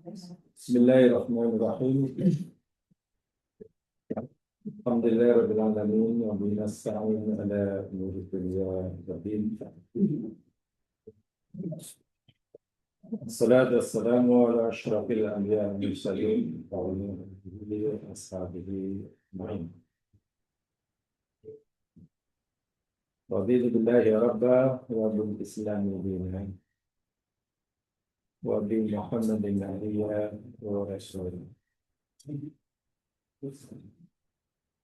Bismillahirrahmanirrahim. Alhamdulillahirabbil alamin wa bihi nasta'in ala umuri dunya waddin. Assalatu wassalamu ala asyrafil anbiya'i wal mursalin wa ala alihi wa ashabihi ajma'in. Raditu billahi rabba wa bil islami dinan wa bi Muhammadin nabiyyan wa rasulan.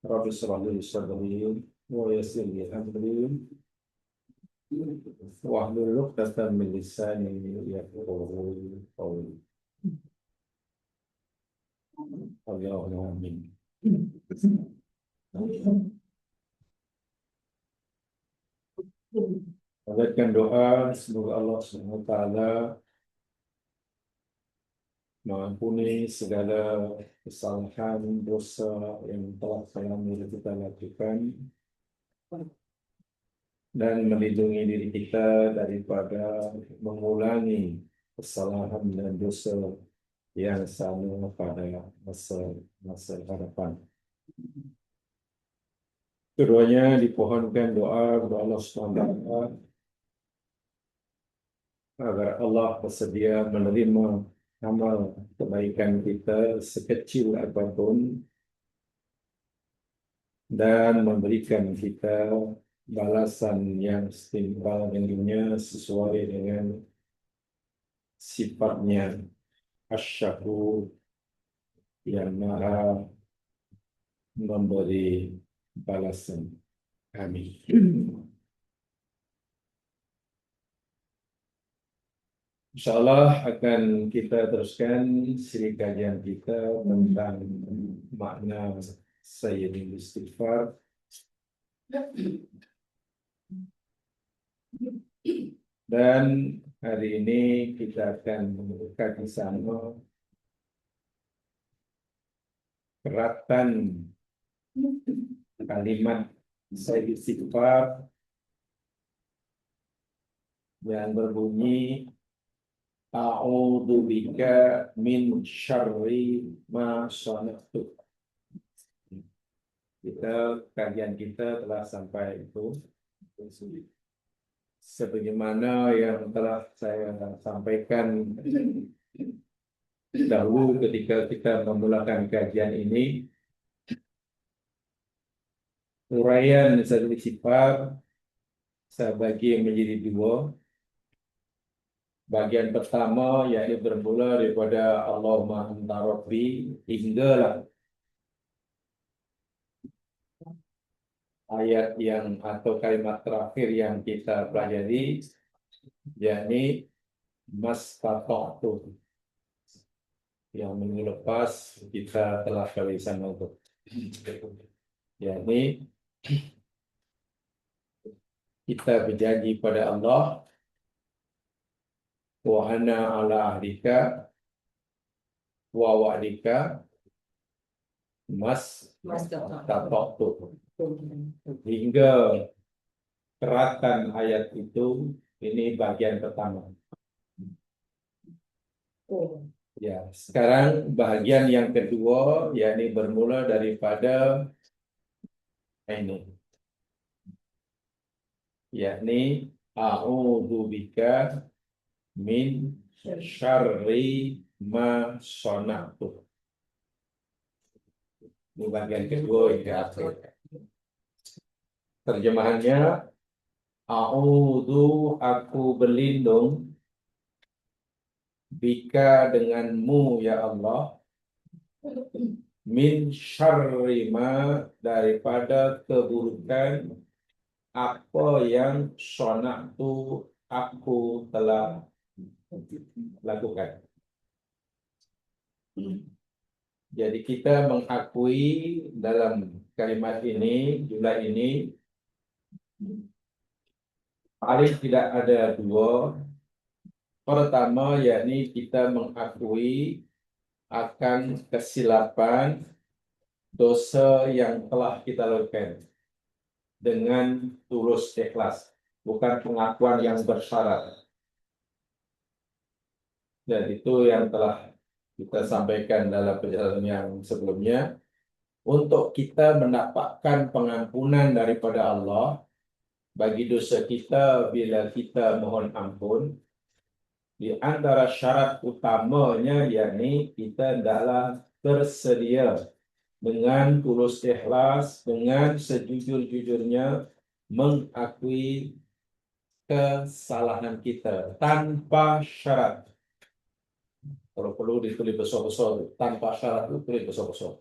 Rabbi shrah li sadri wa yassir li amri wahlul 'uqdatam min lisani yafqahu qawli. Allahumma amin. Panjatkan doa semoga Allah Subhanahu wa taala mengampuni segala kesalahan dosa yang telah kita lakukan dan melindungi diri kita daripada mengulangi kesalahan dan dosa yang sama pada masa hadapan. Keduanya dipohonkan doa kepada Allah SWT agar Allah bersedia menerima amal kebaikan kita sekecil apapun dan memberikan kita balasan yang setimpal dengannya sesuai dengan sifatnya asy-syakur yang maha memberi balasan. Amin. InsyaAllah akan kita teruskan siri kajian kita tentang makna Sayyidul Istighfar. Dan hari ini kita akan membuka bersama keratan kalimat Sayyidul Istighfar yang berbunyi A'udzu bika min syarri ma sana'tu. Kajian kita telah sampai itu. Sebagaimana yang telah saya sampaikan dahulu ketika kita memulakan kajian ini, uraian Sayyidul Istighfar saya bagi menjadi dua. Bagian pertama yakni bermula daripada Allahumma anta rabbi hinggalah ayat yang atau kalimat terakhir yang kita pelajari, yakni mastata'tu, yang minggu lepas kita telah kali sama itu, yakni kita berjanji pada Allah wa ana ala ahdika wa wa'dika mastata'tu, hingga keratan ayat itu. Ini bagian pertama. Ya, sekarang bagian yang kedua, yakni bermula daripada ini, yakni a'udzu bika min syarri ma sana'tu. Ini bagian kedua ya. Terjemahannya, a'udzu, aku berlindung, bika, denganmu ya Allah, min syarri ma, daripada keburukan apa yang sana'tu, aku telah lakukan. Jadi kita mengakui dalam kalimat ini, jumlah ini, paling tidak ada dua. Pertama, yakni kita mengakui akan kesilapan dosa yang telah kita lakukan dengan tulus ikhlas, bukan pengakuan yang bersyarat. Dan itu yang telah kita sampaikan dalam perjalanan yang sebelumnya, untuk kita mendapatkan pengampunan daripada Allah bagi dosa kita bila kita mohon ampun, di antara syarat utamanya yakni kita adalah bersedia dengan tulus ikhlas, dengan sejujur-jujurnya mengakui kesalahan kita tanpa syarat. Kalau perlu ditulis besar-besar, tanpa syarat itu tulis besar-besar.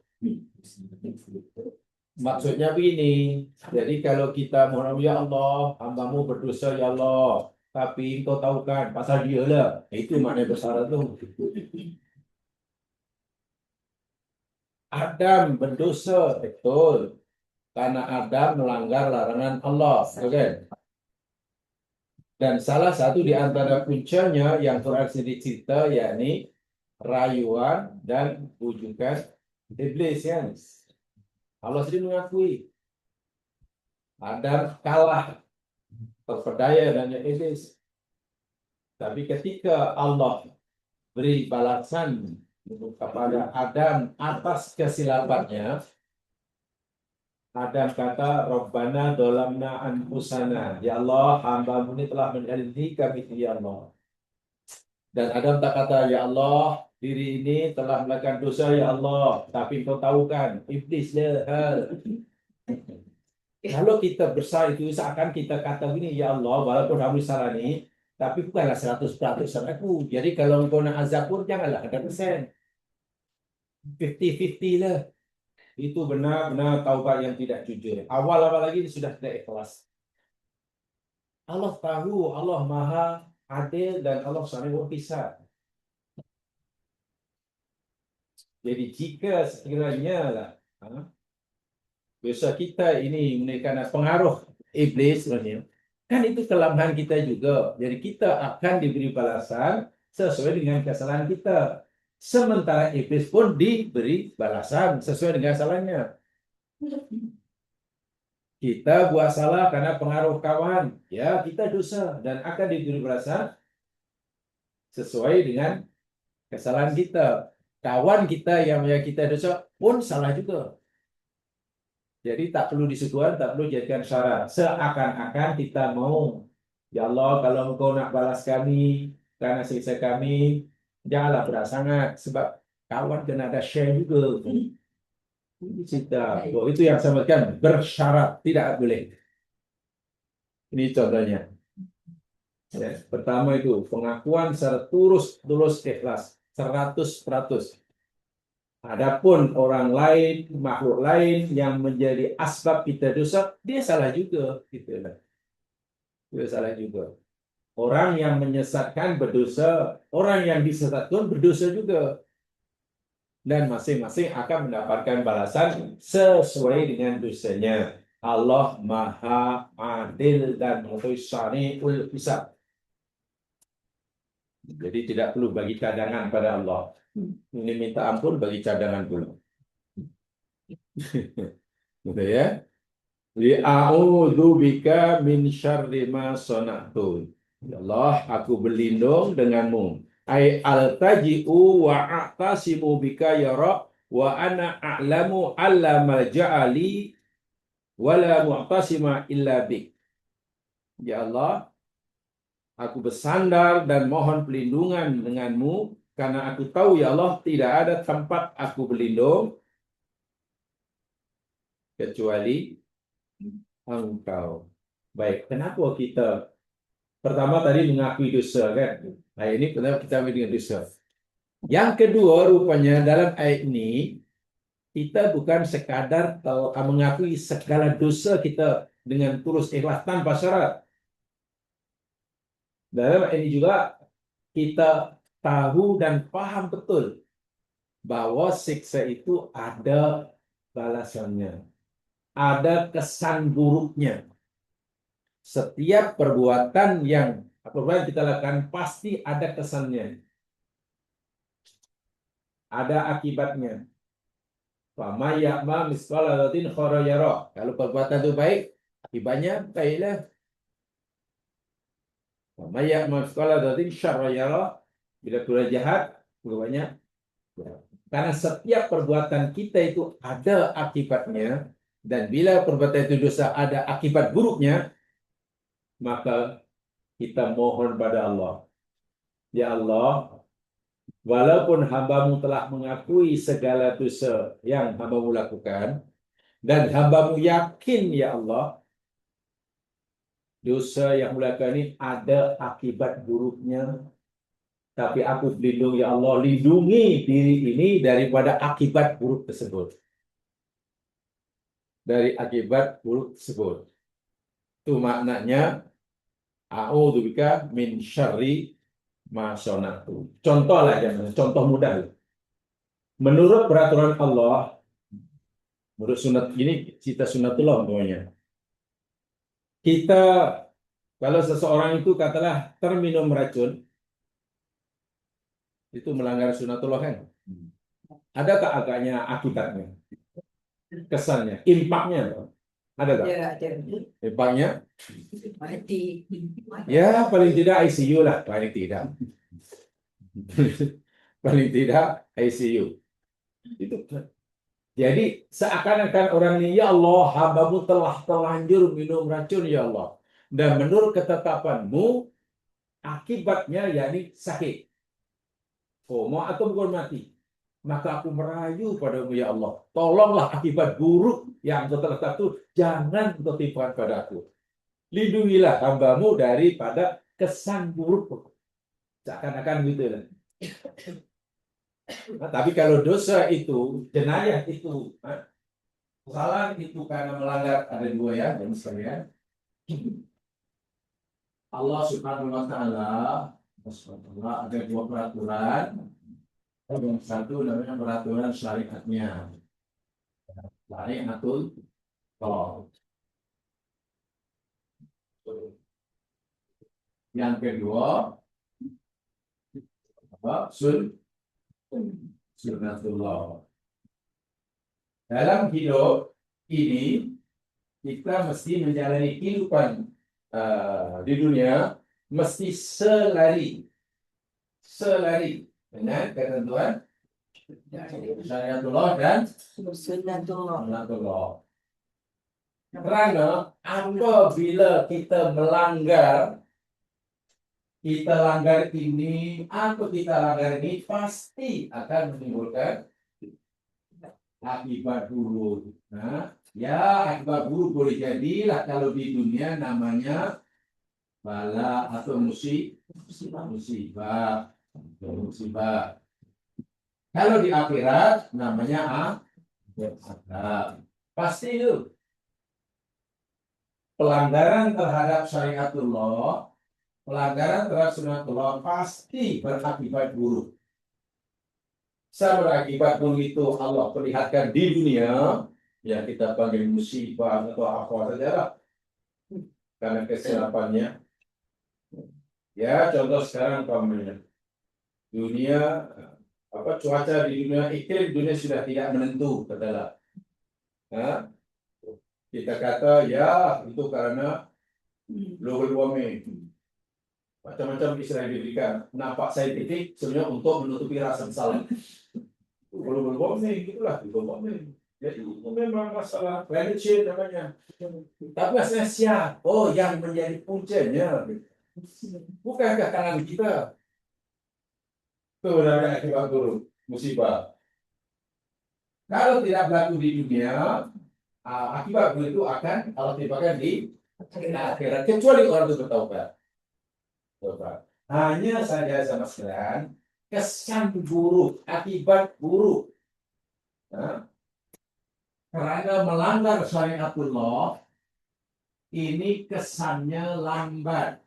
Maksudnya begini, jadi kalau kita mohon ya Allah, hambamu berdosa ya Allah, tapi engkau tahu kan pasal dia lah, itu maknanya bersyarat tu. Adam berdosa, betul, karena Adam melanggar larangan Allah, okay? Dan salah satu di antara puncanya yang Quran sendiri cerita yakni rayuan dan bujukan iblis, kan? Allah sendiri mengakui Adam kalah terpedaya dengan iblis. Tapi ketika Allah beri balasan kepada Adam atas kesilapannya, Adam kata, Rabbana dolamna anfusana. Ya Allah, hamba-Mu ini telah menyalimi kami, ya Allah. Dan Adam tak kata, ya Allah, diri ini telah melakukan dosa, ya Allah. Tapi kau tahu kan, iblis dia. Kalau kita besar itu, seakan kita kata begini, ya Allah, walaupun kamu salah ni, tapi bukanlah 100% aku. Jadi kalau kau nak azab pun, janganlah 100%. 50-50 lah. Itu benar-benar taubat yang tidak jujur. Awal-awal lagi sudah tidak ikhlas. Allah tahu, Allah Maha Adil dan Allah Subhanahu Wa. Jadi jika sekiranya lah, dosa kita ini menaikkan pengaruh iblis sebenarnya, kan itu kelemahan kita juga. Jadi kita akan diberi balasan sesuai dengan kesalahan kita. Sementara iblis pun diberi balasan sesuai dengan salahnya. Kita buat salah karena pengaruh kawan, ya kita dosa dan akan diberi balasan sesuai dengan kesalahan kita. Kawan kita yang kita dosa pun salah juga. Jadi tak perlu disekuan, tak perlu jadikan syarat. Seakan-akan kita mau, ya Allah, kalau Engkau nak balas kami karena siksa kami, janganlah berat sangat sebab kawan kena ada share juga. Cerita. Oh, itu yang saya maksudkan bersyarat, tidak boleh. Ini contohnya. Ya, pertama itu pengakuan secara tulus ikhlas 100%. Adapun orang lain, makhluk lain yang menjadi asbab kita dosa, dia salah juga, gitulah. Dia salah juga. Orang yang menyesatkan berdosa, orang yang disesatkan berdosa juga. Dan masing-masing akan mendapatkan balasan sesuai dengan dosanya. Allah Maha Adil dan Sari'ul Hisab. Jadi tidak perlu bagi cadangan pada Allah. Ini minta ampun bagi cadangan dulu. Gitu ya. Li'a'udzu bika min syarri ma sana'tu. Ya Allah, aku berlindung denganmu. Ai altaji'u wa a'tasimu bika ya Rabb wa ana a'lamu allama ja'ali wa la mu'tasima illa bik. Ya Allah, aku bersandar dan mohon perlindungan denganmu karena aku tahu ya Allah tidak ada tempat aku berlindung kecuali Engkau. Baik, kenapa kita pertama tadi mengakui dosa kan? Nah ini pertama kita dengan dosa. Yang kedua rupanya dalam ayat ini kita bukan sekadar mengakui segala dosa kita dengan tulus ikhlas tanpa syarat. Dalam ayat ini juga kita tahu dan paham betul bahwa siksa itu ada balasannya. Ada kesan buruknya. Setiap perbuatan yang kita lakukan pasti ada kesannya. Ada akibatnya. Fama ya'ma misqala dzarratin khairan yarah. Kalau perbuatan itu baik, akibatnya baiklah. Fama ya'ma misqala dzarratin syarran yarah. Bila perbuatan jahat, akibatnya Ya. Karena setiap perbuatan kita itu ada akibatnya, dan bila perbuatan itu dosa ada akibat buruknya, maka kita mohon pada Allah, ya Allah, walaupun hambamu telah mengakui segala dosa yang hambamu lakukan, dan hambamu yakin, ya Allah, dosa yang mulakan ini ada akibat buruknya, tapi aku berlindung, ya Allah, lindungi diri ini daripada akibat buruk tersebut. Dari akibat buruk tersebut. Itu maknanya, a'udzubika min syarri ma sonatu. Contoh lah, contoh mudah. Menurut peraturan Allah, menurut sunat ini, kita sunatullah pokoknya. Kita, kalau seseorang itu katalah terminum racun, itu melanggar sunatullah kan? Adakah agaknya akibatnya, kesannya, impaknya? Ada tak? Ya, ada. Impaknya? Mati. Ya, paling tidak ICU lah, paling tidak. Paling tidak ICU. Itu. Jadi seakan-akan orang ini, ya Allah, hambamu telah terlanjur minum racun, ya Allah. Dan menurut ketetapanmu, akibatnya yakni sakit, koma atau bukan mati. Maka aku merayu padamu, ya Allah, tolonglah akibat buruk yang engkau telah itu jangan engkau timpakan padaku. Lindungilah hambamu daripada kesan buruk. Seakan-akan gitu lah. Nah, tapi kalau dosa itu, jenayah itu, kesalahan itu karena melanggar, ada dua ya, dan sekalian. Allah Subhanahu wa Ta'ala ada dua peraturan. Yang satu namanya peraturan syariatnya. Syariatul Qaul. Yang kedua, apa? Sunnatullah. Dalam hidup ini kita mesti menjalani kehidupan di dunia mesti selari dengan ketentuan syariatullah dan sunnatullah. Karena apabila kita langgar ini atau kita langgar ini pasti akan menimbulkan akibat buruk. Nah, ya akibat buruk boleh jadilah kalau di dunia namanya bala atau musibah. Kalau di akhirat namanya azab. Pasti itu. Pelanggaran terhadap syariatullah, pelanggaran terhadap sunnatullah pasti berakibat buruk. Berakibat buruk itu Allah perlihatkan di dunia, ya kita panggil musibah atau apa saja karena kesilapannya. Ya contoh sekarang pamannya dunia cuaca di dunia, iklim dunia sudah tidak menentu, katalah. Nah, kita kata ya itu karena global warming. Macam-macam istilah diberikan. Nampak saintifik sebenarnya untuk menutupi rasa bersalah. Global warming, itulah global warming. Jadi itu memang masalah climate change namanya. Tapi masalahnya siapa? Oh, yang menjadi puncanya bukankah tangan kita? Itu namanya akibat buruk, musibah. Kalau tidak berlaku di dunia, akibat buruk itu akan Allah timpakan di akhirat, kecuali orang itu bertaubat. Hanya saja sama sekalian kesan buruk, akibat buruk. Nah, karena melanggar syariatullah, ini kesannya lambat,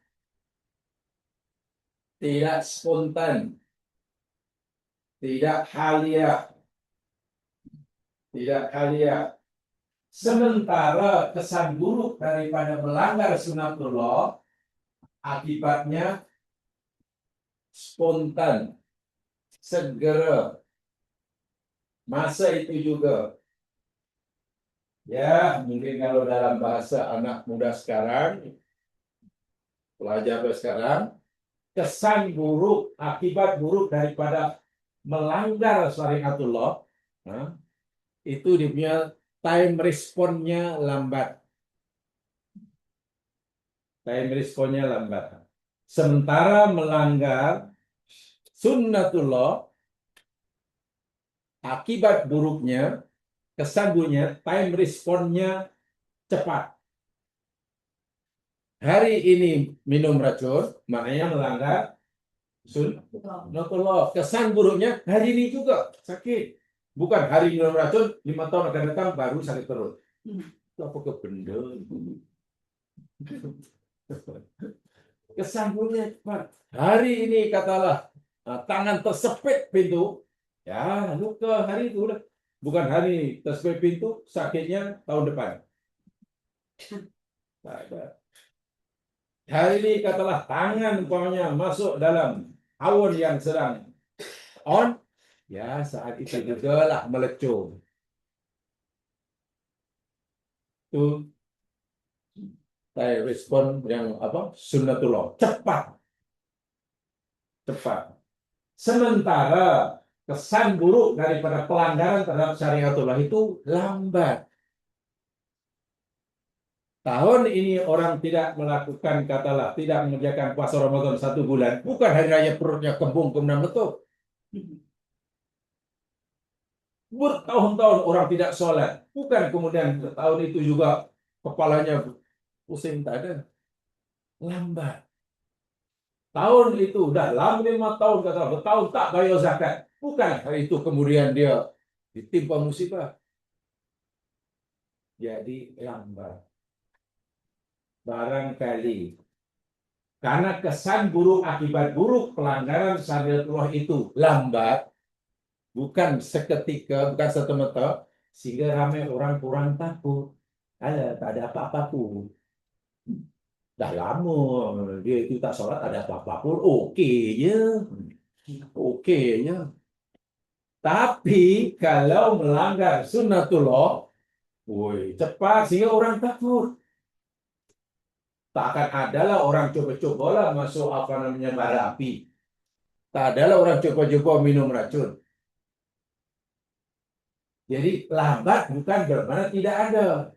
tidak spontan, tidak halia. Sementara kesan buruk daripada melanggar sunnatullah, akibatnya spontan, segera. Masa itu juga. Ya, mungkin kalau dalam bahasa anak muda sekarang, pelajar sekarang, kesan buruk, akibat buruk daripada melanggar syariatullah, nah, itu dia punya time responnya lambat. Time responnya lambat. Sementara melanggar sunnatullah, akibat buruknya, kesan time responnya cepat. Hari ini minum racun, maknanya melanggar sunnatullah. Kesan buruknya hari ini juga sakit. Bukan hari minum racun, 5 tahun akan datang baru sakit perut. Itu apa kebenda? Kesan buruknya cepat. Hari ini katalah tangan tersepit pintu, ya luka hari itu udah. Bukan hari tersepit pintu, sakitnya tahun depan. Tak ada. Hari ini katalah tangan umpamanya masuk dalam awan yang sedang on, ya saat itu juga lah melecur. Itu saya respon yang apa? Sunnatullah, cepat. Sementara kesan buruk daripada pelanggaran terhadap syariatullah itu lambat. Tahun ini orang tidak melakukan, katalah, tidak mengerjakan puasa Ramadan 1 bulan. Bukan hari raya perutnya kembung kemudian meletup. Bertahun-tahun orang tidak sholat. Bukan kemudian tahun itu juga kepalanya pusing, tak ada. Lambat. Tahun itu dalam 5 tahun, kata bertahun tak bayar zakat. Bukan hari itu kemudian dia ditimpa musibah. Jadi lambat. Barangkali karena kesan buruk akibat buruk pelanggaran syariatullah itu lambat, bukan seketika, bukan serta-merta, sehingga ramai orang kurang takut. Tak ada apa-apa pun. Dah lama dia itu tak sholat, ada apa-apa pun, okey je. Tapi kalau melanggar sunnatullah, cepat sehingga orang takut. Tak akan adalah orang coba-cobalah masuk bara api. Tak adalah orang coba-coba minum racun. Jadi lambat bukan bermakna tidak ada.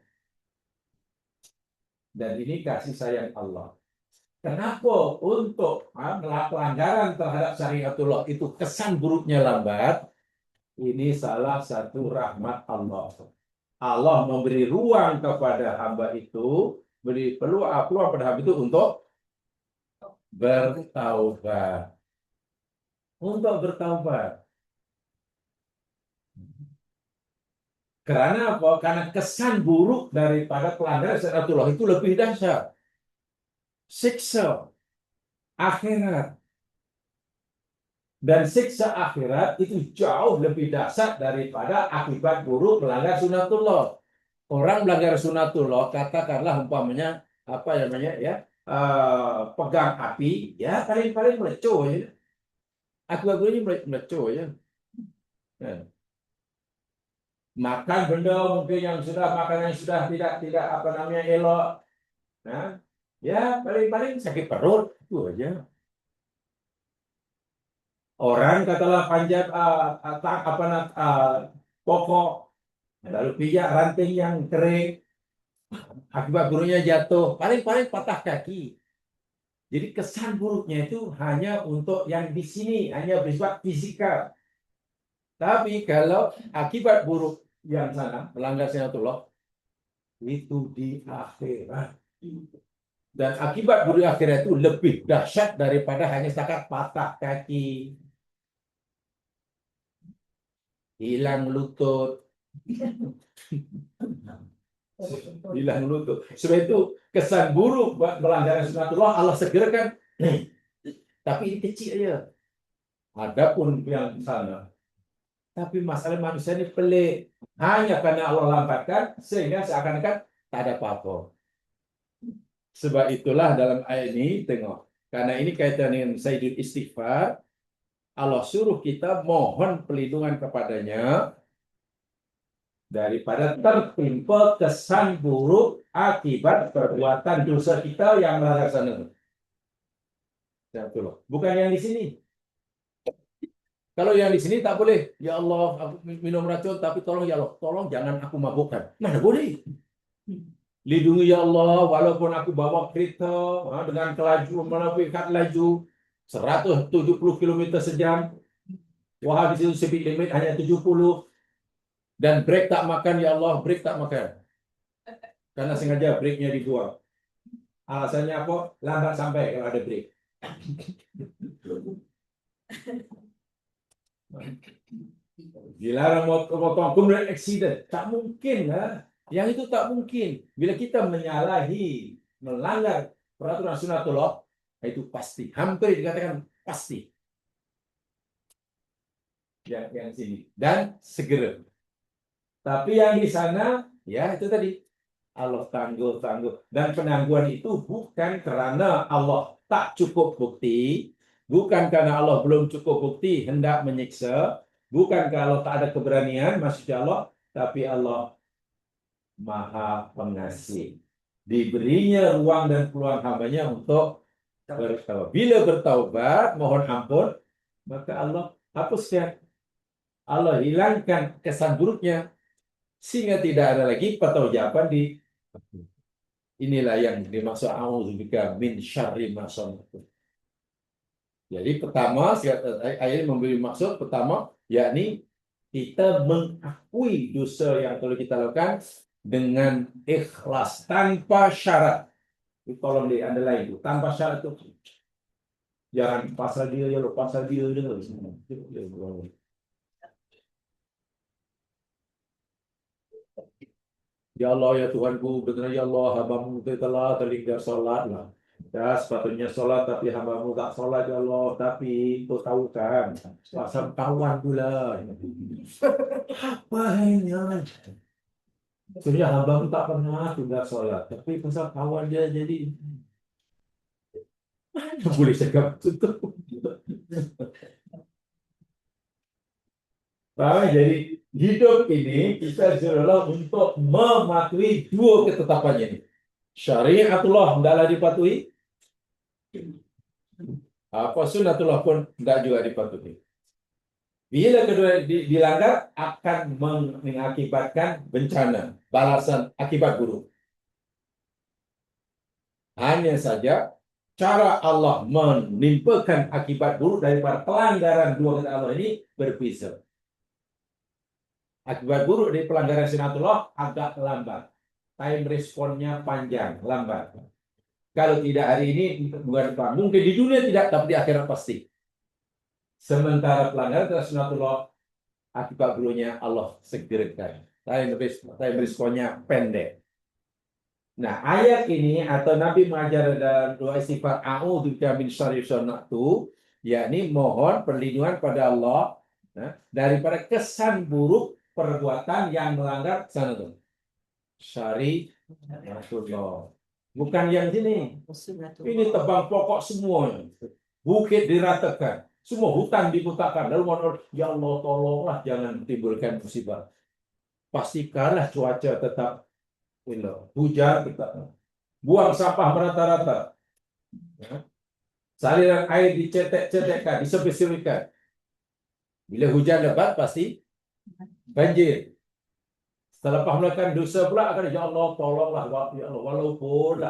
Dan ini kasih sayang Allah. Kenapa untuk pelanggaran terhadap syariatullah itu kesan buruknya lambat? Ini salah satu rahmat Allah. Allah memberi ruang kepada hamba itu, beri peluang pada hamba itu untuk bertaubat. Karena apa? Karena kesan buruk daripada pelanggaran syariatullah itu lebih dahsyat. Siksa akhirat. Dan siksa akhirat itu jauh lebih dahsyat daripada akibat buruk melanggar sunatullah. Orang melanggar sunatullah, katakanlah umpamanya pegang api, ya paling melecur ya. Aku-aku ini melecur ya. Makan benda mungkin yang sudah tidak elok. Ya paling sakit perut itu aja. Orang katalah panjat pokok, lalu pijak ranting yang kering, akibat buruknya jatuh, paling patah kaki. Jadi kesan buruknya itu hanya untuk yang di sini, hanya bersifat fisikal. Tapi kalau akibat buruk yang sana, melanggar syariatullah, itu di akhirat. Dan akibat buruk akhirat itu lebih dahsyat daripada hanya setakat patah kaki, hilang lutut. Sebab itu kesan buruk melanggar sunatullah Allah segerakan. Tapi ini kecil aja. Adapun yang sana. Tapi masalah manusia ini pelik. Hanya karena Allah lambatkan sehingga seakan-akan tak ada apa-apa. Sebab itulah dalam ayat ini tengok. Karena ini kaitan dengan Sayyidul Istighfar. Allah suruh kita mohon perlindungan kepadanya daripada tertimpa kesan buruk akibat perbuatan dosa kita yang melanggar sana. Bukan yang di sini. Kalau yang di sini tak boleh. Ya Allah, aku minum racun, tapi tolong ya Allah, tolong jangan aku mabukkan. Mana boleh? Lindungi ya Allah, walaupun aku bawa kereta dengan kelaju melampaui laju 170 km sejam. Wah, di situ speed limit hanya 70 dan brake tak makan ya Allah, brake tak makan. Karena sengaja brake-nya dibuang. Alasannya apa? Lambat sampai kalau ada brake. Dilarang motong, kemudian accident. Tak mungkin lah. Yang itu tak mungkin. Bila kita menyalahi, melanggar peraturan sunatullah, itu pasti. Hampir dikatakan pasti. Yang sini. Dan segera. Tapi yang di sana, ya itu tadi. Allah tangguh. Dan penangguhan itu bukan karena Allah tak cukup bukti, bukan karena Allah belum cukup bukti hendak menyiksa, bukan kalau tak ada keberanian, Masya Allah, tapi Allah Maha Pengasih. Diberinya ruang dan peluang hambanya untuk bertaubat. Bila bertaubat, mohon ampun, maka Allah hapuskan. Allah hilangkan kesan buruknya, sehingga tidak ada lagi pertaujaban di. Inilah yang dimaksud a'udzubika min syarri ma sana'tu. Jadi pertama, ayat memberi maksud pertama, yakni kita mengakui dosa yang telah kita lakukan dengan ikhlas tanpa syarat. Itu tolong di underline itu, tanpa syarat itu. Jangan pasal dia ya, pasal dia. Ya Allah, ya Tuhanku, benar ya Allah, hambamu telah terlingkar sholat lah. Ya, sepatutnya sholat, tapi hambamu tak sholat ya Allah. Tapi kau tahu kan, pasal kawan pula. Apa ini? Sebenarnya hambamu tak pernah tinggal sholat, tapi pasal kawan dia jadi mana boleh cakap itu. Jadi hidup ini kita disuruh untuk mematuhi dua ketetapannya ini. Syariatullah hendaklah dipatuhi. Apa sunatullah pun tidak juga dipatuhi. Bila kedua dilanggar akan mengakibatkan bencana, balasan akibat buruk. Hanya saja cara Allah menimpakan akibat buruk daripada pelanggaran dua kata Allah ini berbeza. Akibat buruk dari pelanggaran sunatullah agak lambat. Time responnya panjang, lambat. Kalau tidak hari ini, bukan depan. Mungkin di dunia tidak, tapi di akhirat pasti. Sementara pelanggaran sunatullah, akibat buruknya Allah segerakan. Time responnya pendek. Nah, ayat ini atau Nabi mengajar dalam doa istighfar a'udzubika min syarri sana'tu, yakni mohon perlindungan pada Allah daripada kesan buruk perbuatan yang melanggar sunatullah. Syariatullah. Bukan yang sini. Ini tebang pokok semua. Bukit diratakan. Semua hutan dibutakan. Lalu mohon, ya Allah tolonglah jangan timbulkan musibah. Pastikanlah cuaca tetap hujan tetap. Buang sampah merata-rata. Saluran air dicetek-cetekkan, disebut-sebutkan. Bila hujan lebat pasti banjir. Setelah melakukan dosa pula akan ya Allah tolonglah ya Allah, walaupun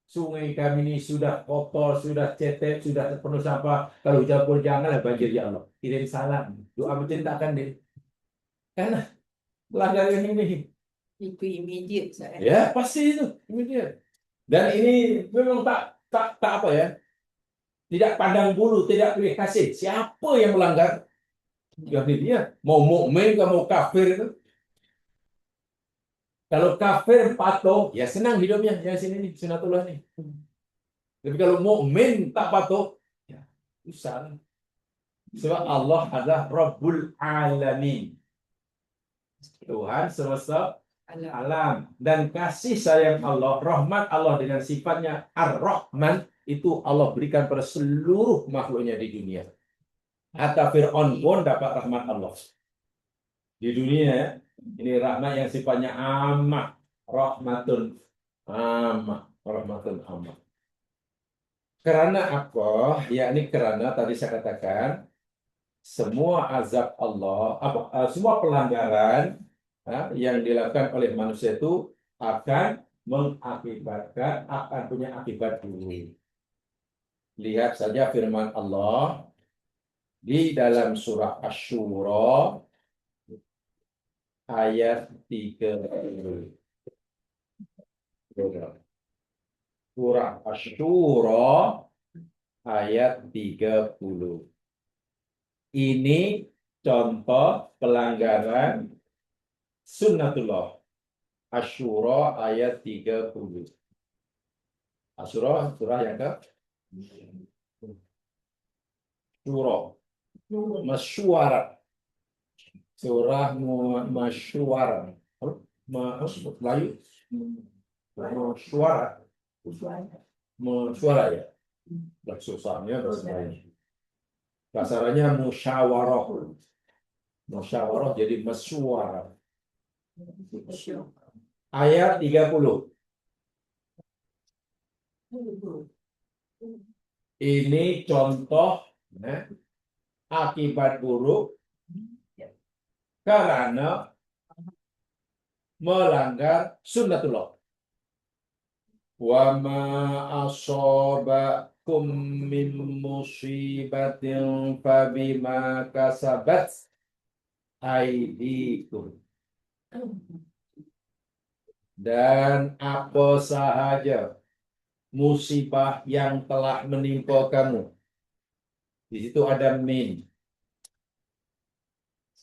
sungai kami ini sudah kotor, sudah cetek, sudah penuh sampah, kalau hujan pun janganlah banjir ya Allah. Kirim salam, doa mencintakan dia. Karena pelanggar ini Itu immediate saya. ya pasti itu immediate. Dan ini memang tak apa ya, tidak pandang bulu, tidak pilih kasih. Siapa yang melanggar? Jadi dia mau mukmin, mau kafir itu. Kalau kafir patuh, ya senang hidupnya. Yang sini nih, sunatullah nih. Tapi kalau mukmin tak patuh, ya susah. Sebab Allah adalah Rabbul Alamin. Tuhan semesta alam. Dan kasih sayang Allah, rahmat Allah dengan sifatnya Ar-Rahman, itu Allah berikan pada seluruh makhluknya di dunia. Hatta Fir'aun pun dapat rahmat Allah. Di dunia ya. Ini rahmat yang sifatnya amat, rahmatun amat. Karena apa? Yakni karena tadi saya katakan semua azab Allah, semua pelanggaran yang dilakukan oleh manusia itu akan mengakibatkan, akan punya akibat buruk. Lihat saja firman Allah di dalam surah Asy-Syura ayat 30. Surah Asy-Syura ayat 30. Ini contoh pelanggaran sunnatullah. Asy-Syura ayat 30. Asy-Syura surah yang ke Syura. Masyuara. Surah masyuara. Melayu. Masyuara. Masyuara ya. Susahnya bahasa Melayu. Kasarannya musyawarah. Musyawarah jadi masyuara. Ayat 30. Ini contoh akibat buruk karena melanggar sunnatullah. Wa ma asabakum min musibatin fabima kasabat aydikum. Dan apa sahaja musibah yang telah menimpa kamu. Di situ ada min.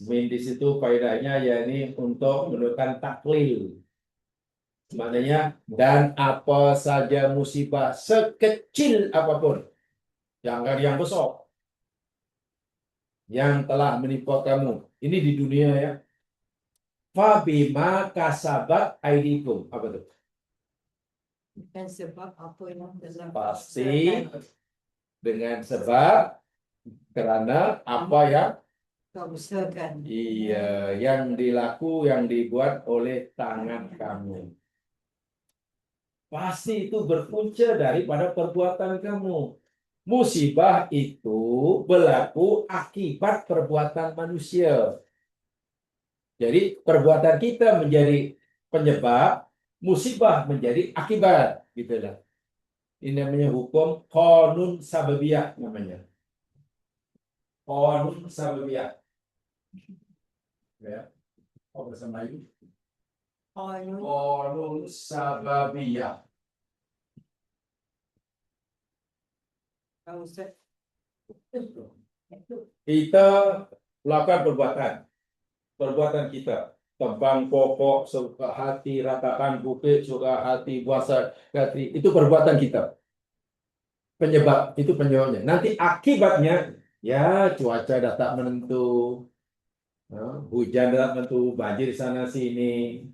Min di situ faedahnya yakni untuk menunjukkan taklil. Maknanya dan apa saja musibah sekecil apapun, jangan yang besar, yang telah menimpa kamu. Ini di dunia ya. Fabima kasabat aidikum. Apa itu? Bukan sebab apa yang telah Pasti dengan sebab karena apa yang kau usahakan. iya yang dibuat oleh tangan kamu. Pasti itu berpunca daripada perbuatan kamu. Musibah itu berlaku akibat perbuatan manusia. Jadi perbuatan kita menjadi penyebab, musibah menjadi akibat, gitulah. Ini namanya hukum qanun sababiyah namanya. Qanun sababiyah. Ya. Oh, bahasa Melayu. Qanun sababiyah. Kau usah. Kita lakukan perbuatan kita. Tebang pokok, suka hati, ratakan bukit, suka hati, puasa, hati. Itu perbuatan kita. Penyebab, itu penyebabnya. Nanti akibatnya, ya cuaca dah tak menentu. Hujan dah tak menentu, banjir sana sini.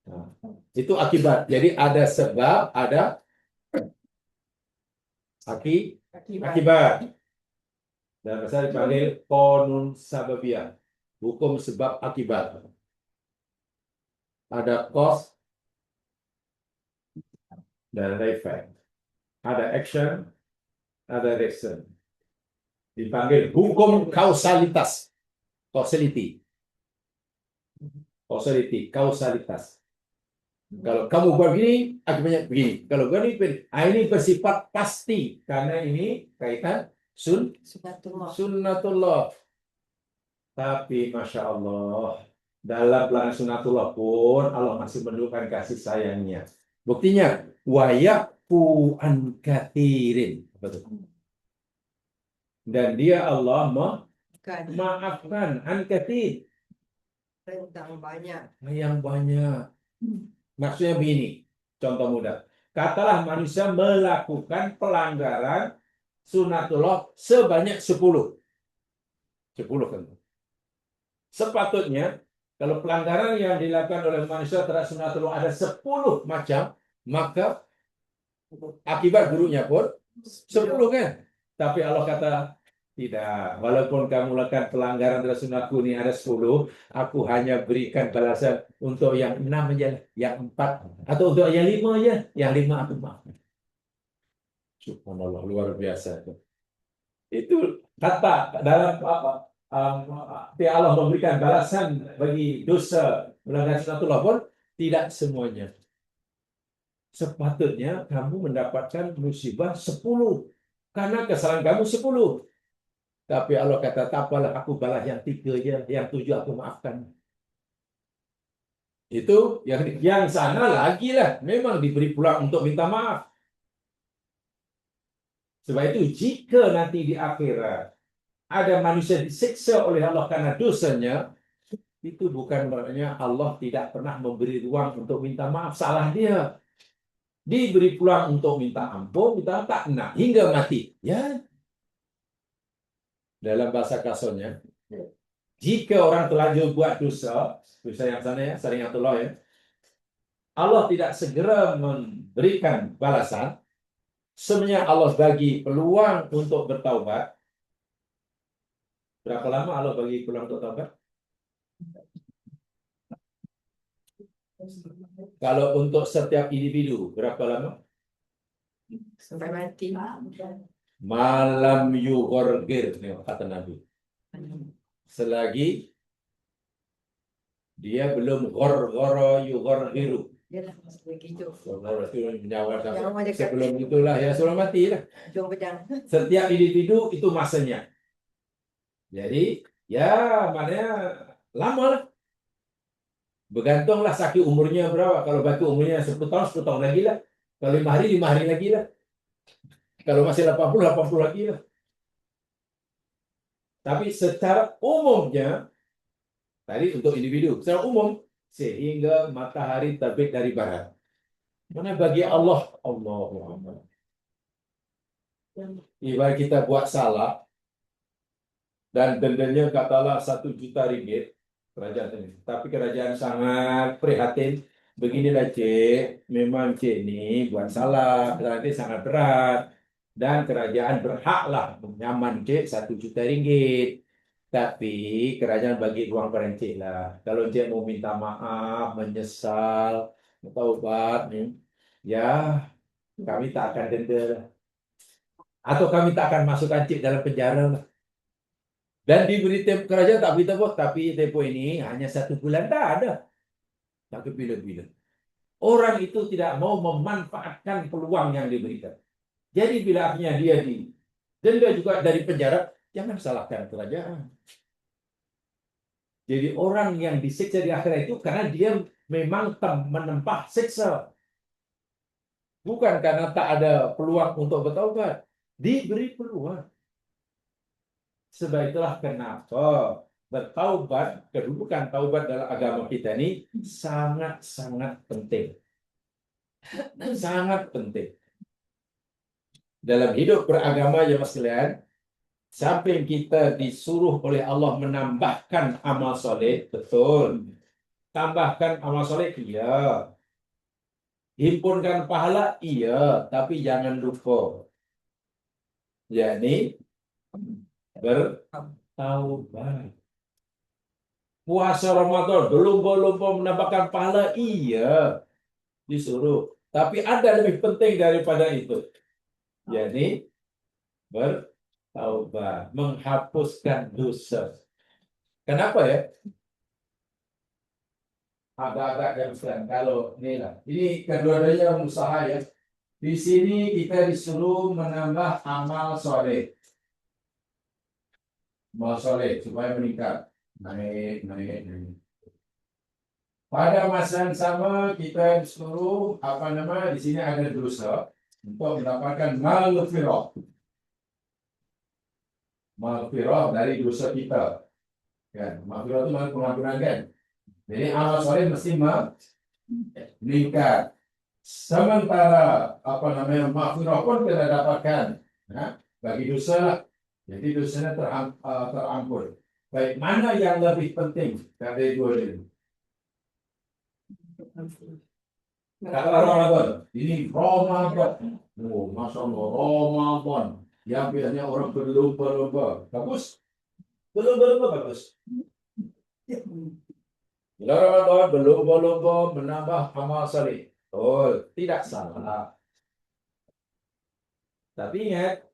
Nah, itu akibat. Jadi ada sebab, ada akibat. Dan bahasa dipanggil qanun sababiyah. Hukum sebab akibat. Ada cause dan ada effect. Ada action, ada reaction. Dipanggil hukum kausalitas. Causality. Kausalitas. Kalau kamu buat begini, akibatnya begini. Kalau begini, ini bersifat pasti. Karena ini kaitan sunnatullah. Tapi Masya Allah, dalam pelanggan sunnatullah pun Allah masih menunjukkan kasih sayangnya. Buktinya, wayaku an katsirin. Dan dia Allah maafkan an katsir. Tentang banyak. Yang banyak. Maksudnya begini, contoh mudah. Katalah manusia melakukan pelanggaran sunnatullah sebanyak 10. 10 kan. Sepatutnya, kalau pelanggaran yang dilakukan oleh manusia terhadap sunnatullah ada 10 macam, maka akibat buruknya pun 10 kan. Tapi Allah kata, tidak. Walaupun kamu lakukan pelanggaran terhadap sunnahku ini ada 10, aku hanya berikan balasan untuk yang 6 aja, yang 4, atau untuk yang 5 aja, yang 5 aku maafkan. Subhanallah, luar biasa. Itu kata dalam apa? Allah memberikan balasan bagi dosa melanggar sunatullah pun tidak semuanya. Sepatutnya kamu mendapatkan musibah 10 karena kesalahan kamu 10. Tapi Allah kata, tak apalah, aku balas yang 3 je, yang 7 aku maafkan. Itu yang sana lagi lah, memang diberi peluang untuk minta maaf. Sebab itu jika nanti di akhirat ada manusia disiksa oleh Allah karena dosanya, itu bukan maknanya Allah tidak pernah memberi ruang untuk minta maaf. Salah dia. Diberi peluang untuk minta ampun, kita tak nak hingga mati. Ya. Dalam bahasa kasarnya, jika orang terlanjur buat dosa yang sana ya, syariatullah ya, Allah tidak segera memberikan balasan. Sebenarnya Allah bagi peluang untuk bertaubat. Berapa lama Allah bagi peluang untuk taubat? Kalau untuk setiap individu, berapa lama? Sampai mati. Malam yughorgir, kata Nabi. Selagi dia belum ghorghoro yughorgiru. Yalah, begitu. Sebelum itulah ya sudah mati lah. Setiap individu itu masanya. Jadi ya maknanya lama lah. Bergantunglah sakit umurnya berapa. Kalau batu umurnya 10 tahun, 10 tahun lagi lah. Kalau 5 hari, 5 hari lagi lah. Kalau masih 80, 80 lagi lah. Tapi secara umumnya, tadi untuk individu, secara umum, sehingga matahari terbit dari barat. Mana bagi Allah, Allah. Ibarat kita buat salah, dan dendanya katalah 1 juta ringgit, kerajaan ini. Tapi kerajaan sangat prihatin. Beginilah Cik, memang Cik ini buat salah, berarti sangat berat. Dan kerajaan berhaklah menyaman Cik 1 juta ringgit. Tapi kerajaan bagi ruang pada Cik lah. Kalau Cik mau minta maaf, menyesal, bertaubat, ya kami tak akan denda. Atau kami tak akan masukkan Cik dalam penjara lah. Dan diberi tempoh kerajaan tak beritahu, tapi tempoh ini hanya 1 bulan, tak ada. Tak bila-bila. Orang itu tidak mau memanfaatkan peluang yang diberikan. Jadi bila akhirnya dia didenda juga dari penjara, jangan salahkan kerajaan. Jadi orang yang disiksa di akhirat itu karena dia memang menempah siksa. Bukan karena tak ada peluang untuk bertaubat. Diberi peluang. Sebab itulah kenapa bertaubat, kedudukan taubat dalam agama kita ini sangat-sangat penting. Sangat penting. Dalam hidup beragama ya mas sekalian, samping kita disuruh oleh Allah menambahkan amal soleh, betul. Tambahkan amal soleh, iya. Himpunkan pahala, iya. Tapi jangan lupa, yakni bertaubat. Puasa Ramadan berlomba-lomba menambahkan pahala, iya, disuruh. Tapi ada lebih penting daripada itu, yakni bertaubat, menghapuskan dosa. Kenapa ya? Agak-agak jam kalau ini kedua-duanya usaha ya. Di sini kita disuruh menambah amal soleh. Amal soleh supaya meningkat. Naik. Pada masa yang sama kita disuruh di sini ada dosa untuk mendapatkan maghfirah. Maghfirah dari dosa kita. Kan, maghfirah itu pengampunan kan. Jadi amal soleh mesti meningkat. Sementara maghfirah pun kita dapatkan bagi dosa lah. Jadi dosanya terampun. Baik, mana yang lebih penting dari dua ini? Kata Ramadan, ini Ramadan. Oh, Masya Allah, Ramadan. Yang biasanya orang berlomba-lomba. Bagus? Berlomba-lomba bagus. Bila Ramadan berlomba-lomba menambah amal saleh. Oh, tidak salah. Tapi ingat,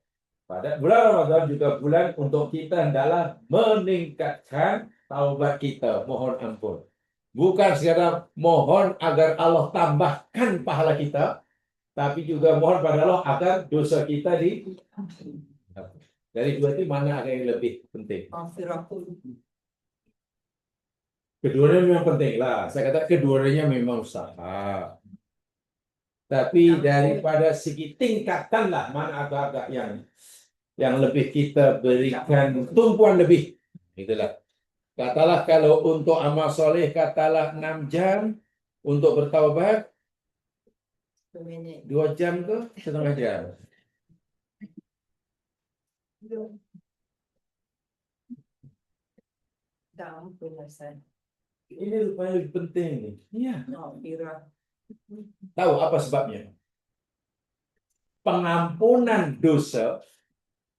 Pada bulan Ramadan juga bulan untuk kita hendaklah meningkatkan taubat kita, mohon ampun. Bukan sekadar mohon agar Allah tambahkan pahala kita, tapi juga mohon pada Allah agar dosa kita di. Dari dua itu mana ada yang lebih penting? Ampiratul. Keduanya memang penting lah. Saya kata keduanya memang usaha. Tapi daripada segi tingkatan lah mana agak-agak yang lebih kita berikan tumpuan lebih. Itulah. Katalah kalau untuk amal soleh katalah 6 jam untuk bertaubat 2 jam ke setengah jam. Tak ampun Hasan. Ini rupanya lebih penting nih. Iya. Ampirah. Tahu apa sebabnya? Pengampunan dosa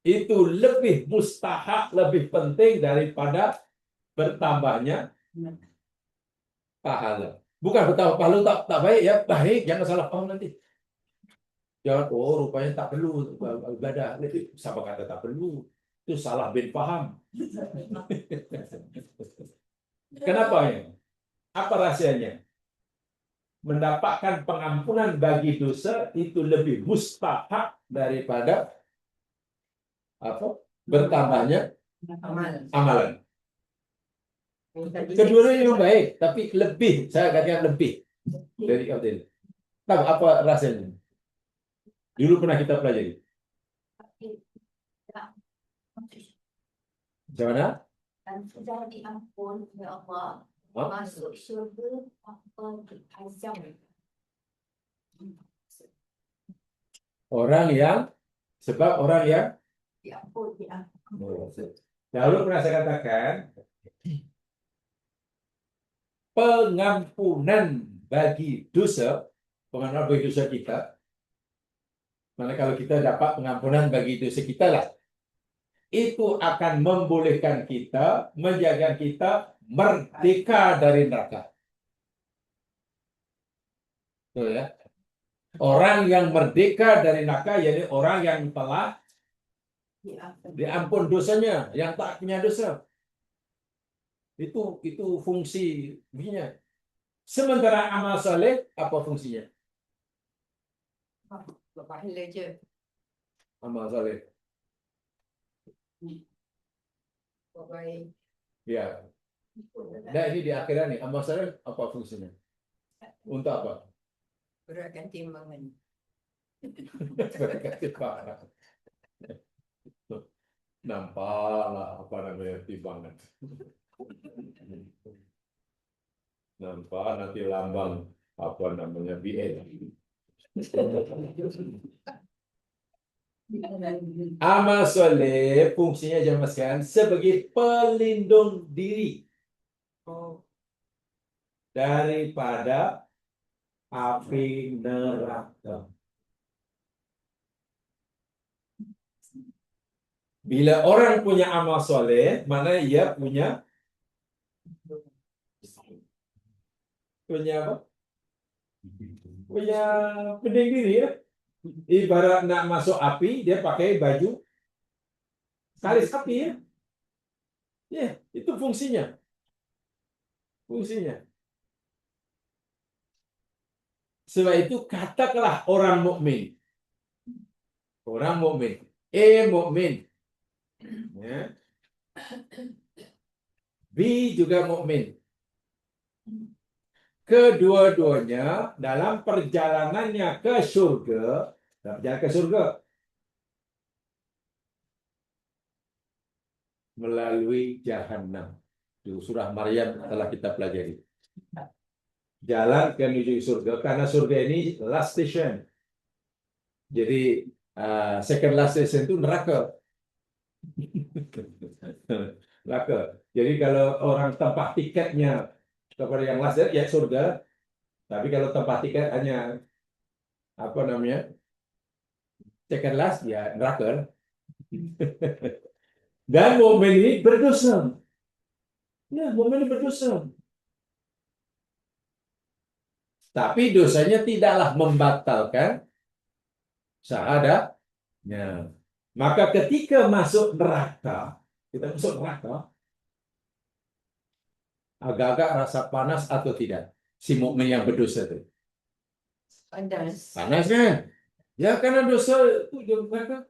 itu lebih mustahak, lebih penting daripada bertambahnya pahala. Bukan bertambah pahala tak baik ya, baik, jangan salah paham nanti. Jangan, oh rupanya tak perlu ibadah. Itu siapa kata tak perlu? Itu salah bin paham. Kenapa ya? Apa rahasianya? Mendapatkan pengampunan bagi dosa itu lebih mustahak daripada apa? Bertambahnya amalan. Keduanya memang baik, tapi lebih, saya katakan lebih dari itu. Tahu apa rasanya? Dulu pernah kita pelajari. Bagaimana? Dan sudah diampun oleh Allah, Hah? masuk syurga tanpa azam. Sebab orang yang Diampun, diampun. dahulu pernah saya katakan pengampunan bagi dosa, pengampunan bagi dosa kita. Mana kalau kita dapat pengampunan bagi dosa kita lah, itu akan membolehkan kita, menjaga kita merdeka dari neraka. Betul ya? Orang yang merdeka dari neraka, yaitu orang yang telah diampun dosanya, yang tak punya dosa. Itu fungsinya. Sementara amal saleh apa fungsinya? Pahala je. Amal saleh. Buat baik. Ya. Nah ini di akhirat nih, amal saleh apa fungsinya? Untuk apa? Beratkan timbangan. Nampaklah apa namanya timbangan. Nampak nanti lambang apa namanya BN. Amal soleh fungsinya jemaah sekalian sebagai pelindung diri daripada api neraka. Bila orang punya amal soleh, mana ia punya apa? Punya pending diri ya. Ibarat nak masuk api, dia pakai baju kalis api ya. Ya, itu fungsinya. Fungsinya. Sebab itu katakanlah orang mukmin. Orang mukmin. Mukmin. Ya. B juga mukmin. Kedua-duanya dalam perjalanannya ke surga, melalui jahanam. Itu surah Maryam telah kita pelajari. Jalan ke menuju surga karena surga ini last station. Jadi second last station itu neraka. Neraka. Jadi kalau orang tempat tiketnya kepada yang last ya surga. Tapi kalau tempat tiket hanya apa namanya? Second last ya neraka. Dan momen ini berdosa. Ya, momen ini berdosa. Tapi dosanya tidaklah membatalkan syahadatnya. Maka ketika masuk neraka, kita masuk neraka, agak-agak rasa panas atau tidak? Si mukmin yang berdosa itu. Panas. Panas kan? Ya karena dosa itu dia neraka.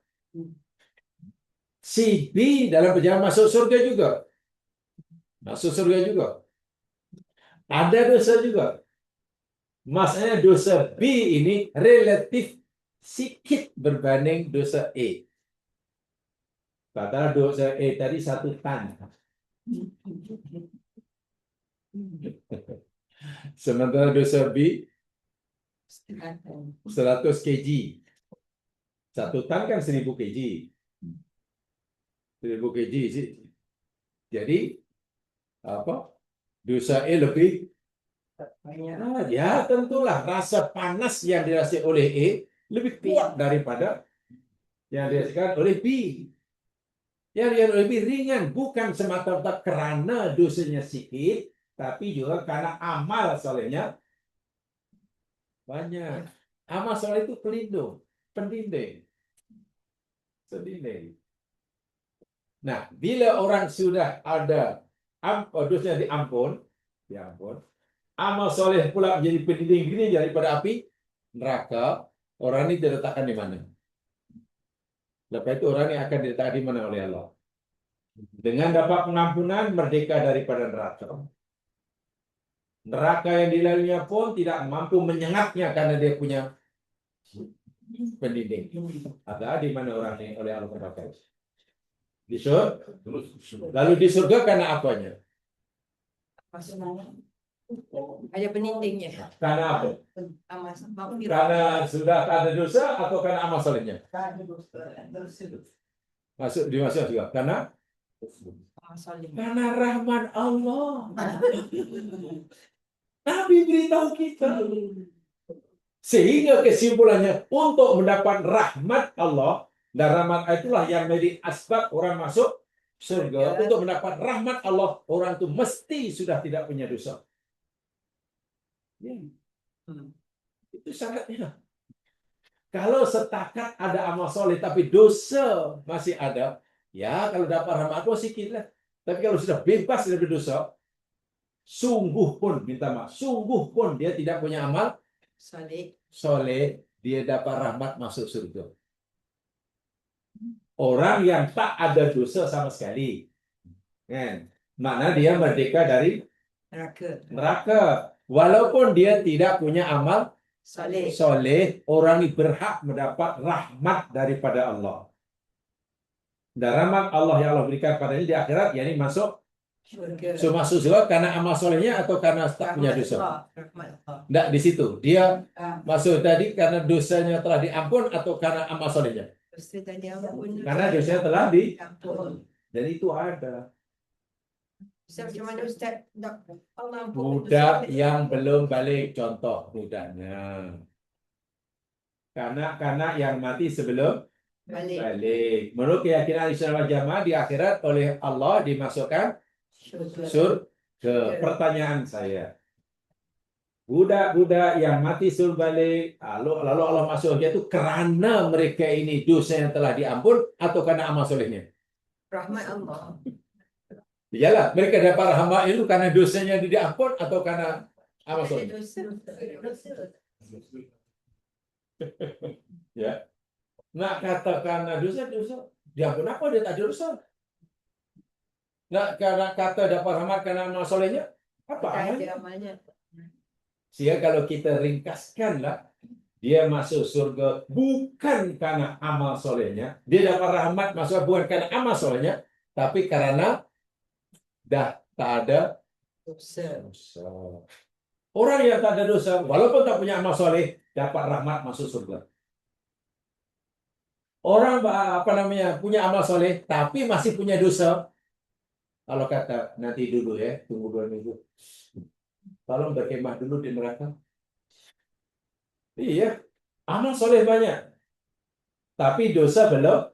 Si B dalam perjalanan masuk surga juga. Masuk surga juga. Ada dosa juga. Maksudnya dosa B ini relatif sedikit berbanding dosa A. Katakanlah dosa A tadi 1 tan. Sementara dosa B 100 kg. 1 tan kan 1000 kg. 1000 kg sih. Jadi apa? Dosa A lebih Banyak. ya tentulah rasa panas yang dirasakan oleh A lebih kuat daripada yang dirasakan oleh B. Yang dirasakan oleh B ringan bukan semata-mata karena dosanya sedikit, tapi juga karena amal solehnya banyak. Amal soleh itu pelindung, pendinding. Pendinding. Nah, bila orang sudah ada dosanya diampun, amal soleh pula menjadi pendinding gini daripada api neraka, orang ini diletakkan di mana? Lepas itu orang ini akan diletakkan di mana oleh Allah? Dengan dapat pengampunan, merdeka daripada neraka. Neraka yang dilaluinya pun tidak mampu menyengatnya karena dia punya pendinding. Ada di mana orang ini oleh Allah neraka? Di surga. Lalu di surga karena apanya? Maksudnya ada penindingnya. Karena apa? Amas maghfirah. Karena sudah tak ada dosa atau karena amal solehnya? Dimasuk juga. Karena Masalah. karena rahmat Allah. Nabi beritahu kita. Sehingga kesimpulannya untuk mendapat rahmat Allah, dan rahmat itulah yang menjadi asbab orang masuk surga. Untuk mendapat rahmat Allah, orang itu mesti sudah tidak punya dosa. Ya. Itu syaratnya. Kalau setakat ada amal soleh tapi dosa masih ada, ya kalau dapat rahmat Allah sedikit lah. Tapi kalau sudah bebas dari dosa, sungguh pun minta maaf, sungguh pun dia tidak punya amal Salih. soleh, dia dapat rahmat masuk surga. Orang yang tak ada dosa sama sekali, kan? Mana dia merdeka dari neraka. Walaupun dia tidak punya amal Salih. soleh, orang ini berhak mendapat rahmat daripada Allah. Dan rahmat Allah yang Allah berikan padanya di akhirat, yakni masuk masuk surga karena amal solehnya atau karena tak punya dosa. Tidak di situ. Dia masuk tadi karena dosanya telah diampun atau karena amal solehnya. Karena dosanya telah diampun. Dan itu ada. Ustaz, macam mana Ustaz? Allah Budak yang belum balik, contoh budaknya. Kanak-kanak yang mati sebelum balik. Menurut keyakinan Islam wal Jamaah di akhirat oleh Allah dimasukkan surga. Pertanyaan saya, budak-budak yang mati sebelum balik, lalu Allah masuk surga itu karena mereka ini dosa yang telah diampun atau karena amal solehnya? Rahmat Allah. Iyalah, mereka dapat rahmat itu karena dosanya diampun atau karena amal soleh? Ya. Nak kata karena dosa diampun apa dia tak ada dosa? Nak karena kata dapat rahmat karena amal solehnya apa amalnya? Sehingga kalau kita ringkaskanlah, dia masuk surga bukan karena amal solehnya, dia dapat rahmat masuk bukan karena amal solehnya, tapi karena dah tak ada dosa. Orang yang tak ada dosa, walaupun tak punya amal soleh, dapat rahmat masuk surga. Orang punya amal soleh, tapi masih punya dosa. Kalau kata nanti dulu ya, tunggu 2 minggu. Tolong berkemah dulu di neraka. Iya, amal soleh banyak, tapi dosa belum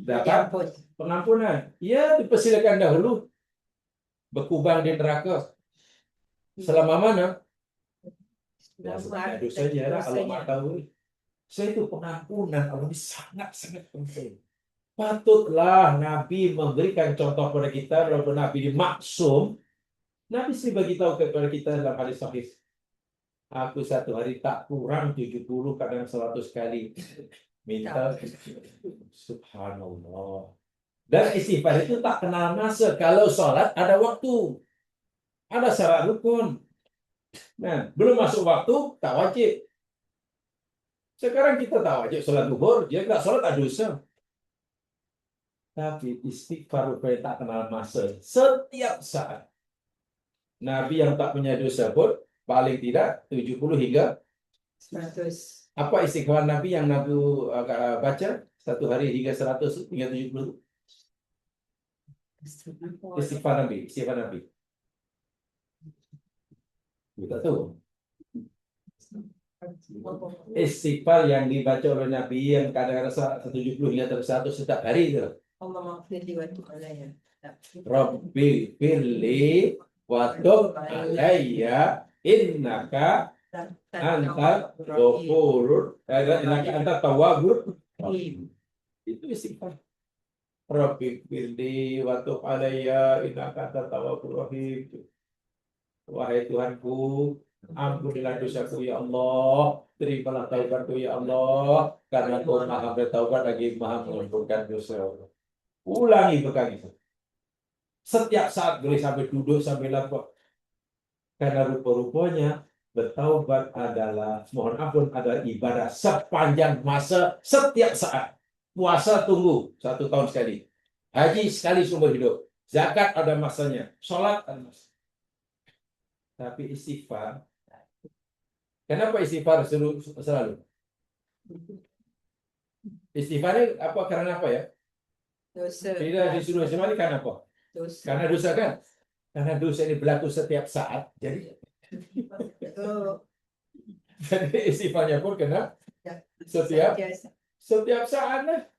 dapat pengampunan. Ya, dipersilakan dahulu berkubang di neraka. Selama mana? Dosanya Allah Maha tahu. Saya itu pengampunan Allah ini sangat-sangat penting. Patutlah Nabi memberikan contoh kepada kita, walaupun Nabi ini maksum. Nabi sih bagi tahu kepada kita dalam hadis sahih. Aku satu hari tak kurang 70, kadang 100 kali minta. Subhanallah. Dan istighfar itu tak kenal masa. Kalau sholat ada waktu, ada syarat rukun. Nah, belum masuk waktu tak wajib. Sekarang kita tak wajib sholat zuhur, dia nggak sholat ada dosa. Tapi istighfar rupanya tak kenal masa. Setiap saat. Nabi yang tak punya dosa pun paling tidak 70 hingga 100. apa istighfar Nabi yang Nabi baca satu hari hingga 100 hingga 70 itu? Istighfar Nabi, istighfar Nabi. Kita tahu. Istighfar yang dibaca oleh Nabi yang kadang-kadang 170 hingga 100 setiap hari itu. Allah maghfirli wa tub alayya. Rabbi firli wa tub alayya innaka antal ghafurur innaka antat tawwabur rahim. Itu istighfar. Rabbi firli wa tub alayya innaka antat tawwabur rahim. Wahai Tuhanku, ampunilah dosaku ya Allah, terimalah taubatku ya Allah, karena Kau Maha bertaubat lagi Maha mengampunkan dosa. Ulangi bekal itu. Setiap saat boleh sampai duduk sampai lapar. Karena rupa-rupanya bertaubat adalah, mohon ampun, adalah ibadah sepanjang masa, setiap saat. Puasa tunggu 1 tahun sekali. Haji sekali seumur hidup. Zakat ada masanya. Sholat ada masanya. Tapi istighfar, kenapa istighfar selalu? Istighfar ini apa, karena apa ya? Dosa. Tidak disuruh semua karena apa? Dosa. Karena dosa kan? Karena dosa ini berlaku setiap saat. Jadi Oh, istighfarnya pun kena setiap saat lah.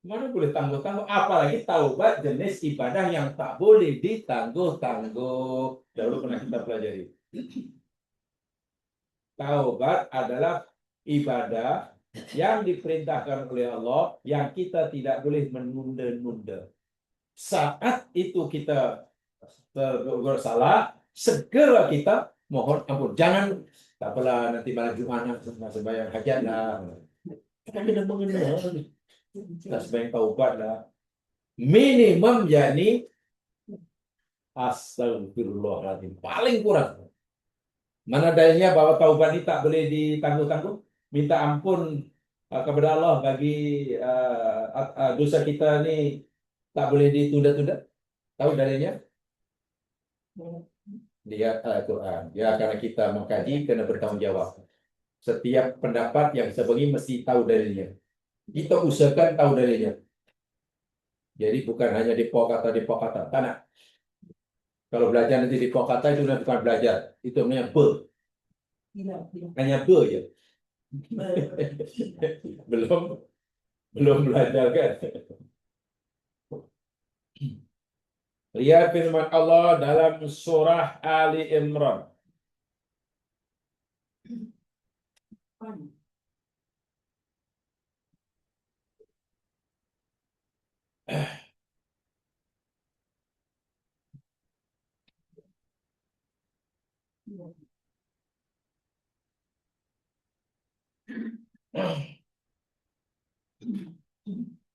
Mana boleh tangguh-tangguh, apalagi taubat jenis ibadah yang tak boleh ditangguh-tangguh. Dahulu pernah kita pelajari. Taubat adalah ibadah yang diperintahkan oleh Allah yang kita tidak boleh menunda-nunda. Saat itu kita bersalah, segera kita mohon ampun. Jangan tak apalah nanti malam Jumat sembahyang hajat lah. Kita tidak mengenal. Kita sebagai taubat lah. Minimum yakni astagfirullahaladzim. Paling kurang. Mana dalilnya bahwa taubat ini tak boleh ditangguh-tangguh? Minta ampun kepada Allah bagi dosa kita ini tak boleh ditunda-tunda. Tahu dalilnya? Lihat Al-Quran. Ya, karena kita mengkaji, kena bertanggung jawab. Setiap pendapat yang saya bagi mesti tahu dalilnya. Kita usahakan tahu dalilnya. Jadi bukan hanya di pokok kata. Tanah. Kalau belajar nanti di pokok kata itu bukan belajar. Itu namanya be. Hanya be ya. belum belajar kan. Lihat firman Allah dalam surah Ali Imran.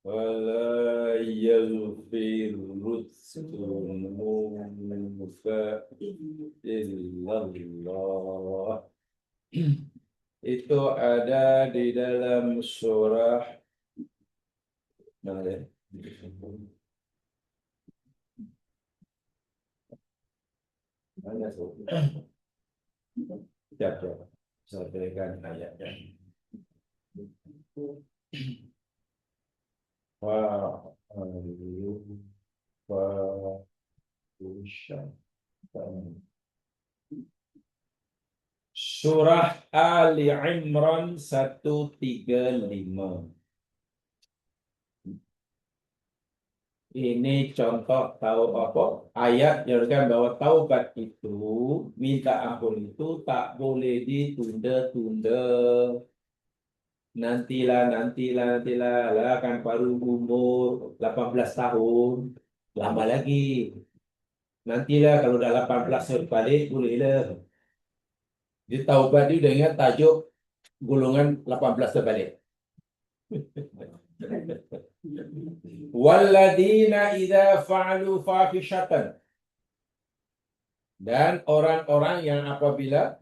Wala yaghfiru dzunuba illallah. Itu ada di dalam surah mana ya? Mana surah? Jatuh. Saya berikan ayatnya. Surah Ali Imran 135. Ini contoh tahu apa? Ayat yang menunjukkan bahwa taubat itu, minta ampun itu tak boleh ditunda-tunda. nantilah lah kan baru umur 18 tahun, lama lagi. Nantilah kalau udah 18 tahun balik bolehlah. Di taubat dia udah ingat tajuk golongan 18 terbalik. Walladina idza fa'alu fahishatan, dan orang-orang yang apabila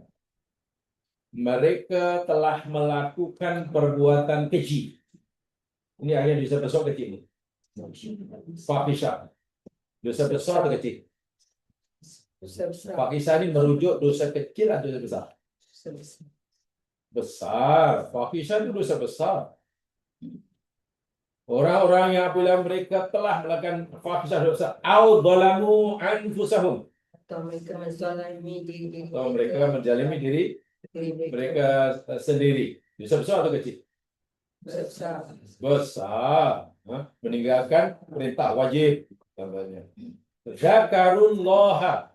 mereka telah melakukan perbuatan keji. Ini ayat dosa besar kecil. Fahisha. Dosa besar atau kecil? Besar-besar. Fahisha ini merujuk dosa kecil atau dosa besar? Besar-besar. Besar. Fahisha itu dosa besar. Orang-orang yang apabila mereka telah melakukan fahisha dosa, au dzalamu anfusahum, Atau mereka menzalimi diri atau mereka menjalimi diri mereka sendiri. Dosa besar atau kecil? besar. Besar. Meninggalkan perintah wajib contohnya. Zakarullaha.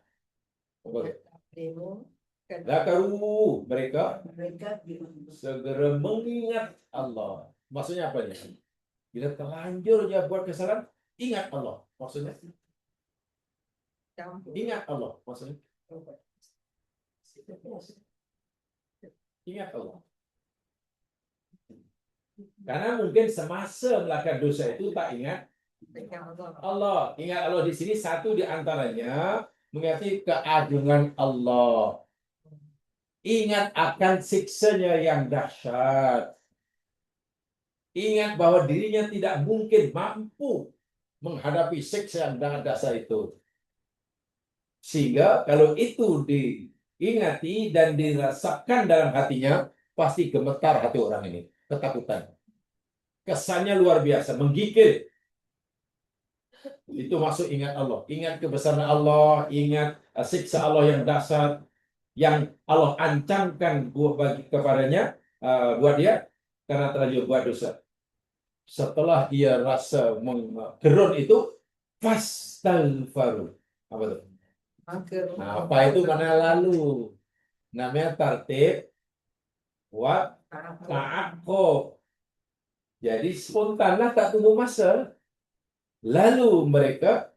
Demo Zakaru, mereka mereka segera mengingat Allah. Maksudnya apa nih? Bila terlanjur dia buat kesalahan, ingat Allah. Maksudnya campur. ingat Allah. Maksudnya ingat Allah. Karena mungkin semasa melakukan dosa itu tak ingat Allah. Ingat Allah di sini satu di antaranya mengerti keagungan Allah. Ingat akan siksanya yang dahsyat. Ingat bahwa dirinya tidak mungkin mampu menghadapi siksa yang dahsyat itu. Sehingga kalau itu diingati dan dirasakan dalam hatinya, pasti gemetar hati orang ini. Ketakutan. Kesannya luar biasa, menggigil. Itu maksud ingat Allah. Ingat kebesaran Allah, ingat siksa Allah yang dahsyat, yang Allah ancamkan bagi kepadanya, buat dia, karena terlanjur buat dosa. Setelah dia rasa menggerun itu, fastaghfaru. Apa itu? Nah, apa itu mana lalu? Namanya tartib wa ta'aqqub. Jadi spontanlah, tak tunggu masa. Lalu mereka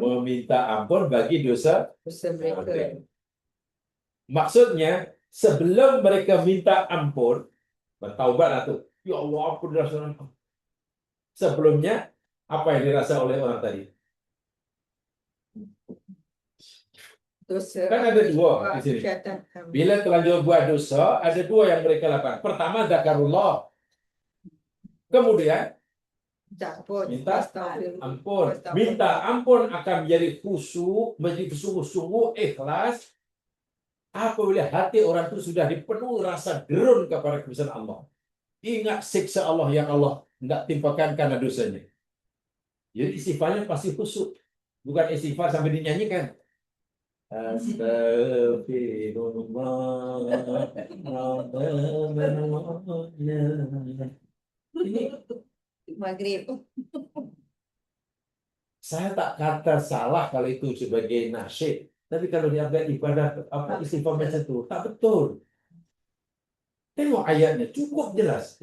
meminta ampun bagi dosa mereka. Maksudnya, sebelum mereka minta ampun, bertaubatlah tuh. Ya Allah, ampun dosa. Sebelumnya, apa yang dirasa oleh orang tadi? Dosa. Kan ada dua di sini. Bila terlanjur buat dosa, ada dua yang mereka lakukan. Pertama, zakarullah. Kemudian, minta ampun. Minta ampun akan menjadi khusyuk, menjadi sungguh-sungguh ikhlas apabila hati orang itu sudah dipenuhi rasa gerun kepada kebesaran Allah. Ingat siksa Allah yang Allah tidak timpakan karena dosanya. Jadi istighfarnya pasti khusyuk. Bukan istighfar sampai dinyanyikan. Astagfirullah. Ini Maghrib. saya tak kata salah kalau itu sebagai nasyid, tapi kalau dianggap ibadah apa istighfar macam itu tak betul. Tengok ayatnya cukup jelas.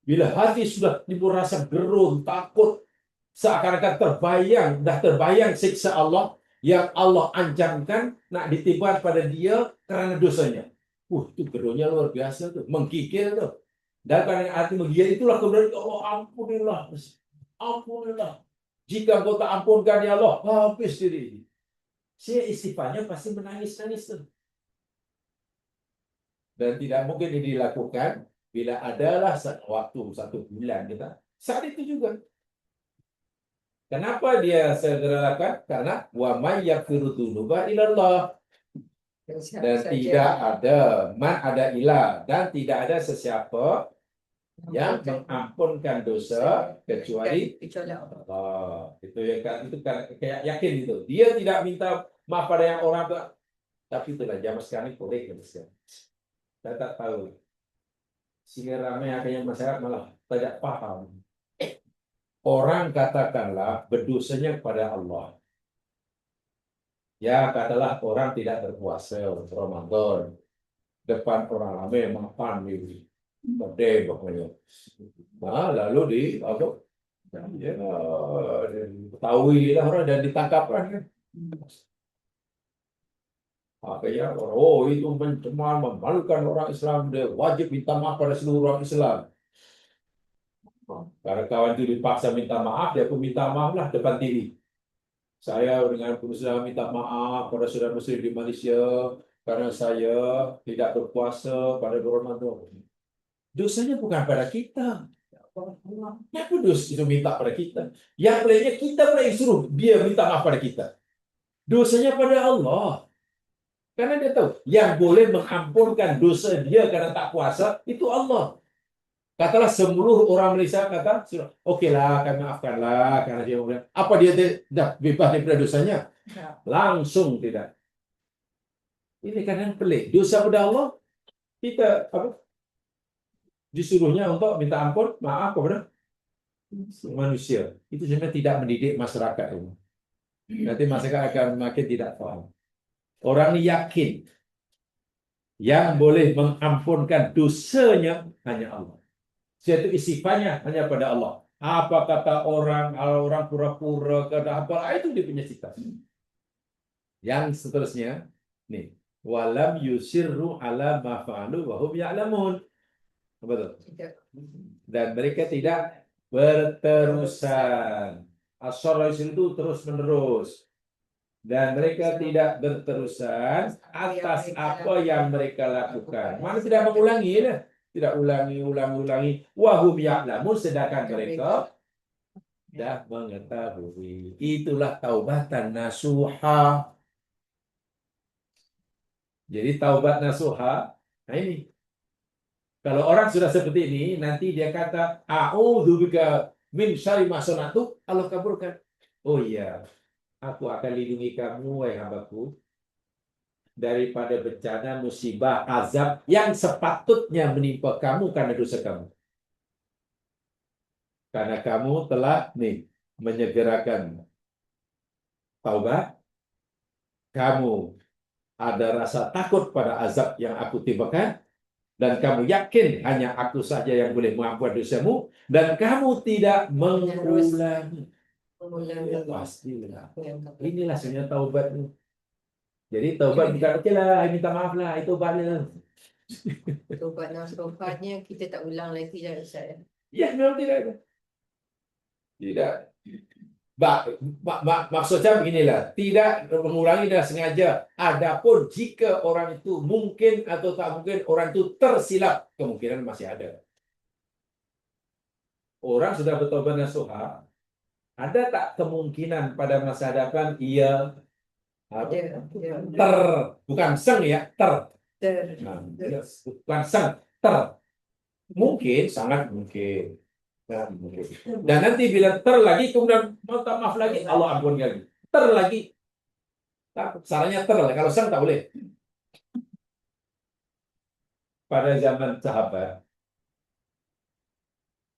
Bila hati sudah timbul rasa gerun, takut, seakan-akan terbayang siksa Allah yang Allah ancamkan nak ditimpa pada dia karena dosanya. Itu gerunnya luar biasa tuh, menggigil tuh. Dan pada hati menggigil itulah kemudian Allah ampunilah. Jika engkau tak ampunkan ya Allah, habis diri. Si istighfarnya pasti menangis-nangis tuh. Dan tidak mungkin ini dilakukan bila adalah waktu 1 bulan kita. Saat itu juga. Kenapa dia segera lakukan? Karena wa may yaghfiru dzunuba illallah. Dan tidak ada ada ilah, dan tidak ada sesiapa yang mengampunkan dosa kecuali Allah. Itu kayak yakin itu. Dia tidak minta maaf pada yang orang tua. Tapi itulah zaman sekarang boleh kan. Saya tak tahu. Sehingga ramai akhirnya masyarakat malah tidak paham. Orang katakanlah berdosanya kepada Allah. Ya, katalah orang tidak berpuasa Ramadan. depan orang ramai mapan di Gede pokoknya. Nah, lalu di apa? Ya, ketahui lah orang dan ditangkap kan. Akhirnya oh itu mencemar memalukan orang Islam, dia wajib minta maaf pada seluruh orang Islam. Karena kawan itu dipaksa minta maaf, dia pun minta maaf lah depan TV. Saya dengan berusaha minta maaf pada saudara muslim di Malaysia karena saya tidak berpuasa pada bulan Ramadan. Dosanya bukan pada kita. Ya kudus itu minta pada kita. Yang lainnya kita pula yang suruh dia minta maaf pada kita. Dosanya pada Allah. Karena dia tahu yang boleh mengampunkan dosa dia karena tak puasa itu Allah. Katalah seluruh orang Malaysia kata, okeylah kami maafkanlah karena dia bilang, apa dia dah bebas daripada dosanya? Langsung tidak. Ini kadang pelik. Dosa pada Allah kita apa? Disuruhnya untuk minta ampun, maaf kepada manusia. Itu sebenarnya tidak mendidik masyarakat ini. Nanti masyarakat akan makin tidak paham. Orang ini yakin yang boleh mengampunkan dosanya hanya Allah. Satu istighfarnya hanya pada Allah. Apa kata orang pura-pura kata apa itu dia punya sikap. Yang seterusnya nih, walam yusirru ala ma fa'alu wa hum ya'lamun. Betul. Dan mereka tidak berterusan. As-sarra itu terus-menerus. Dan mereka tidak berterusan atas apa yang mereka lakukan. Mana tidak mengulangi lah. Tidak ulangi. Wahum ya'lamun, sedangkan mereka dah mengetahui. Itulah taubatan nasuha. Jadi taubat nasuha, nah ini. Kalau orang sudah seperti ini, nanti dia kata, a'udzubika min syarri ma sana'tu, Allah kabulkan. Oh iya, aku akan lindungi kamu, wahai hambaku, daripada bencana, musibah, azab yang sepatutnya menimpa kamu karena dosa kamu. Karena kamu telah menyegerakan taubat, kamu ada rasa takut pada azab yang aku timpakan, dan kamu yakin hanya aku saja yang boleh mengampuni dosamu, dan kamu tidak mengulangi. Ya, pastilah. Inilah sebenarnya taubat. Jadi taubat bukan okeylah, minta maaf lah, itu taubatnya. Taubat nasuhanya kita tak ulang lagi dah Ustaz. Ya, memang tidak. Tidak. Maksudnya beginilah, tidak mengulangi dan sengaja. Adapun jika orang itu mungkin atau tak mungkin, orang itu tersilap, kemungkinan masih ada. Orang sudah bertobat nasuha, ada tak kemungkinan pada masa hadapan ia bukan seng ya, nah, bukan seng, mungkin, sangat mungkin. Dan nanti bila lagi, kemudian minta maaf lagi, Allah ampun lagi. Lagi. Salahnya kalau sang tak boleh. Pada zaman sahabat,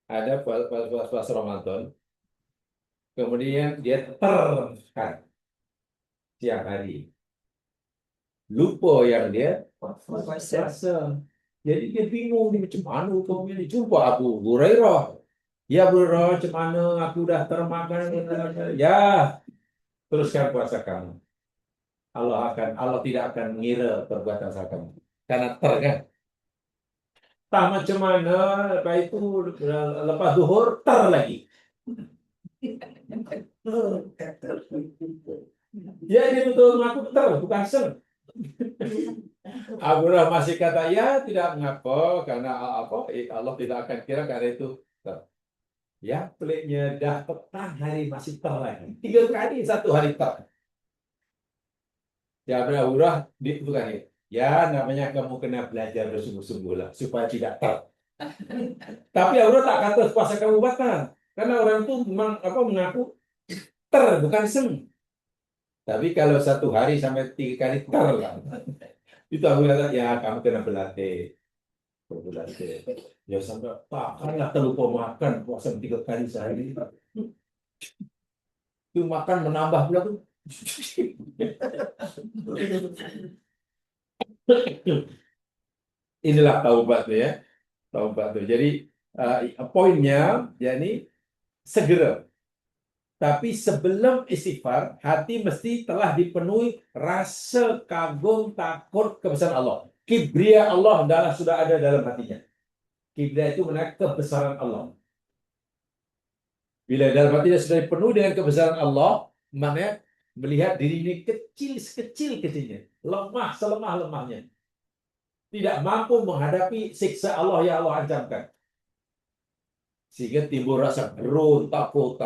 ada puasa Ramadan, kemudian dia kan siang hari. Lupa yang dia puasa. Jadi dia bingung, ni macam mana kau ini. Jumpa Abu Hurairah. Ya Abu Hurairah, macam mana aku dah termakan. Ya, teruskan puasa kamu. Allah tidak akan mengira perbuatan saya kamu. Karena kan. Tak macam mana, lepas itu lepas zuhur lagi. Ya dia betul mengaku bukan seng. Abu Hurairah masih kata ya tidak mengapa karena Allah tidak akan kira karena itu. Ya peliknya dah petang hari masih lagi. 3 kali satu hari Ya Abu Hurairah bukan ya. Ya namanya kamu kena belajar bersungguh-sungguh lah supaya tidak Tapi Abu Hurairah tak kata puasa kamu batal. Karena orang itu mengaku bukan seng. Tapi kalau satu hari sampai 3 kali lah. Itu aku kata, ya kamu kena berlatih. Ya sampai takkanlah terlupa makan puasa 3 kali sehari. Itu makan menambah pula tuh. Inilah taubat tuh ya. Taubat tuh. Jadi poinnya yakni segera. Tapi sebelum istighfar, hati mesti telah dipenuhi rasa kagum takut kebesaran Allah. Kibria Allah sudah ada dalam hatinya. Kibria itu menarik kebesaran Allah. Bila dalam hatinya sudah dipenuhi dengan kebesaran Allah, maknanya melihat diri ini kecil sekecil-kecilnya, lemah selemah-lemahnya, tidak mampu menghadapi siksa Allah yang Allah ancamkan. Sehingga timbul rasa gerun, takut.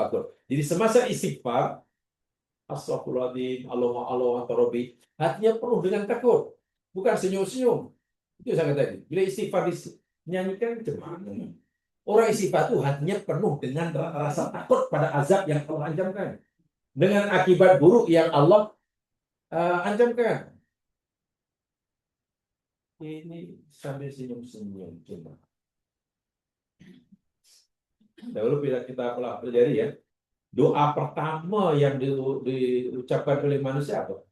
Jadi semasa istighfar, astagfirullahaladzim, Allah Rabbi, hatinya penuh dengan takut, bukan senyum-senyum. Itu saya katakan. Bila istighfar dinyanyikan, gimana? Orang istighfar itu hatinya penuh dengan rasa takut pada azab yang Allah ancamkan, dengan akibat buruk yang Allah ancamkan. Ini sambil senyum-senyum cuma. Dahulu bila kita pelajari ya, doa pertama yang diucapkan oleh manusia apa?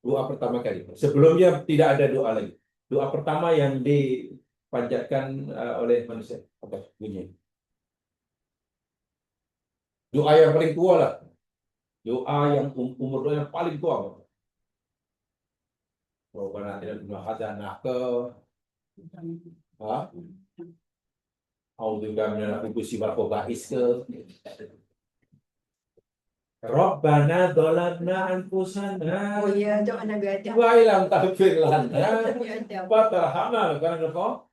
Doa pertama kali. Sebelumnya tidak ada doa lagi. Doa pertama yang dipanjatkan oleh manusia apa bunyi? Doa yang paling tua lah. Doa yang umur doa yang paling tua. Rabbana atina hasanah A'udzubika minal khubuthi wal khaba'is Rabbana dzalamna anfusana Oh ya, doa Nabi Adam. wa illam taghfir lana Nabi Adam. wa tarhamna karena engkau.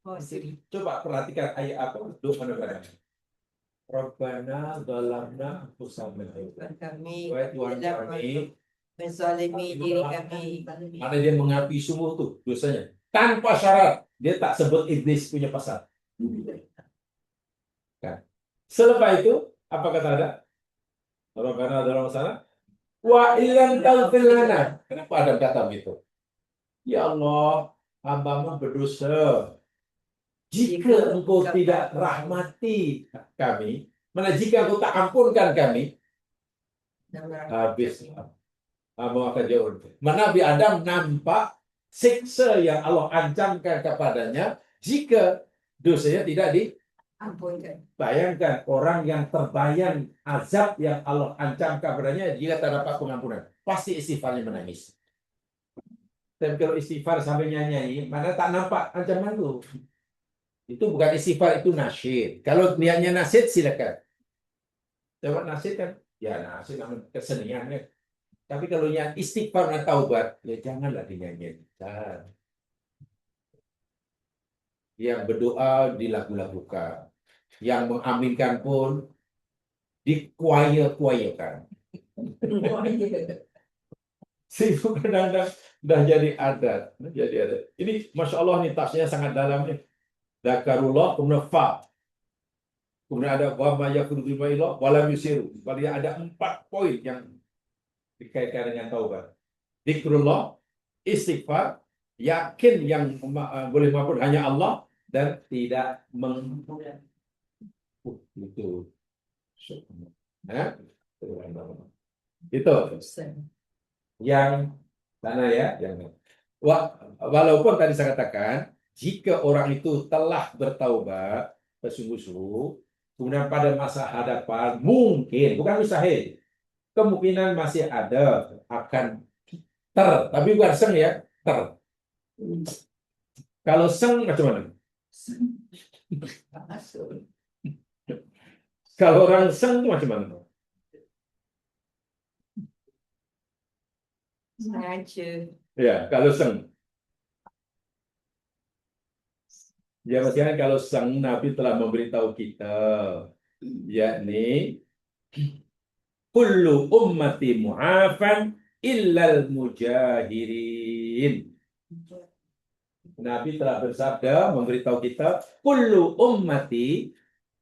Oh, sini. Coba perhatikan ayat apa doa Nabi Adam. Rabbana dzalamna anfusana. Kami Wahai Tuhan kami, menzalimi diri kami. mana dia mengakui semua tuh dosanya tanpa syarat. Dia tak sebut iblis punya pasal. Kan? Selepas itu apa kata ada? Rabbana dalam sana wa illam taghfir lana. Kenapa Adam kata begitu? Ya Allah, hamba-Mu berdosa. Jika Engkau tidak rahmati kami, mana jika Engkau tak ampunkan kami, habis hamba akan jauh. Nabi Adam nampak siksa yang Allah ancamkan kepadanya jika dosanya tidak Ampunkan. Bayangkan orang yang terbayang azab yang Allah ancamkan kepadanya jika tak dapat pengampunan. Pasti istighfarnya menangis. Dan kalau istighfar sampai nyanyi, mana tak nampak ancaman itu. Itu bukan istighfar, itu nasyid. Kalau niatnya nasyid, silakan. Lewat nasyid kan, ya nasyid namanya kesenian ya. Tapi kalau niat istighfar dan taubat, ya janganlah dinyanyikan. Yang berdoa dilagu-lagukan, yang mengaminkan pun dikuaya-kuayakan. Itu kadang-kadang dah jadi adat. Ini Masya Allah nih tafsirnya sangat dalam nih. Zakarullah kemudian fa. Kemudian ada wa ma yakunu bima ilah walam yusiru. Kemudian ada 4 poin yang dikaitkan dengan taubat. Zikrullah, istighfar, yakin yang boleh maupun hanya Allah, dan tidak itu. Itu yang sana ya, yang walaupun tadi saya katakan jika orang itu telah bertaubat bersungguh-sungguh, kemudian pada masa hadapan mungkin bukan mustahil, kemungkinan masih ada akan tapi bukan seng ya, Kalau seng macam mana? Kalau orang seng itu macam mana? Sengaja. Ya, kalau seng. Ya, maksudnya kalau sang Nabi telah memberitahu kita, yakni kullu ummati mu'afan illal mujahirin. Nabi telah bersabda memberitahu kita, kullu ummati,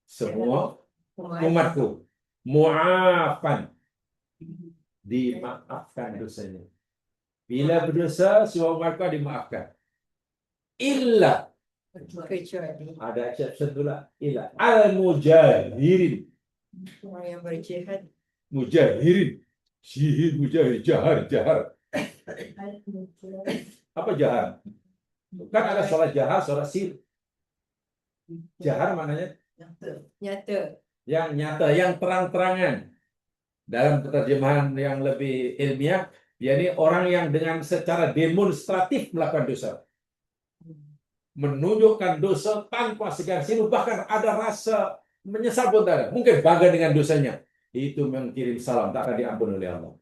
semua umatku mu'afan, dimaafkan dosanya. Bila berdosa, semua umatku dimaafkan. Illa, Kecuali ada exception pula, illa al-mujahirin. orang yang berjihad. Mujahirin, sihir mujahir, jahar. Apa jahar? Kan ada sholat jahar, sholat sir. Jahar maknanya Nyata. yang nyata, yang terang-terangan. Dalam terjemahan yang lebih ilmiah, yakni orang yang dengan secara demonstratif melakukan dosa. Menunjukkan dosa tanpa segan silu, bahkan ada rasa menyesal pun tak ada. Mungkin bangga dengan dosanya. Itu mengirim salam, tak akan diampuni oleh Allah.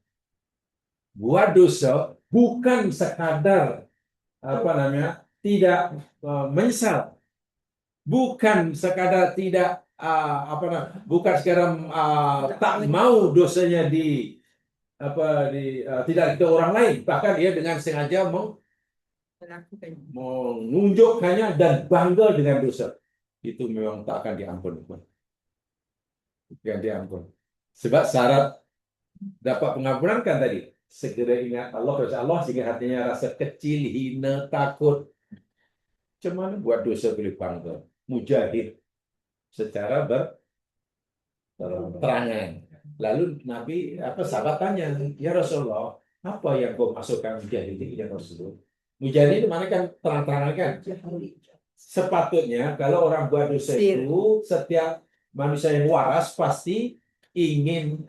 Buat dosa bukan sekadar tidak menyesal, bukan sekadar tidak bukan sekadar tak mau dosanya tidak ke orang lain, bahkan dia dengan sengaja Melakukan. menunjukkannya dan bangga dengan dosa. Itu memang tak akan diampuni. Yang diampun. Sebab syarat dapat pengampunan kan tadi segera ingat Allah, dosa Allah, sehingga hatinya rasa kecil, hina, takut. Cuman buat dosa boleh bangga, mujahid secara berterangan. Lalu Nabi sahabat tanya, ya Rasulullah, apa yang kau masukkan mujahid ini ya Rasulullah? Mujahid itu mana kan terang-terangan kan? Sepatutnya kalau orang buat dosa itu, setiap manusia yang waras pasti ingin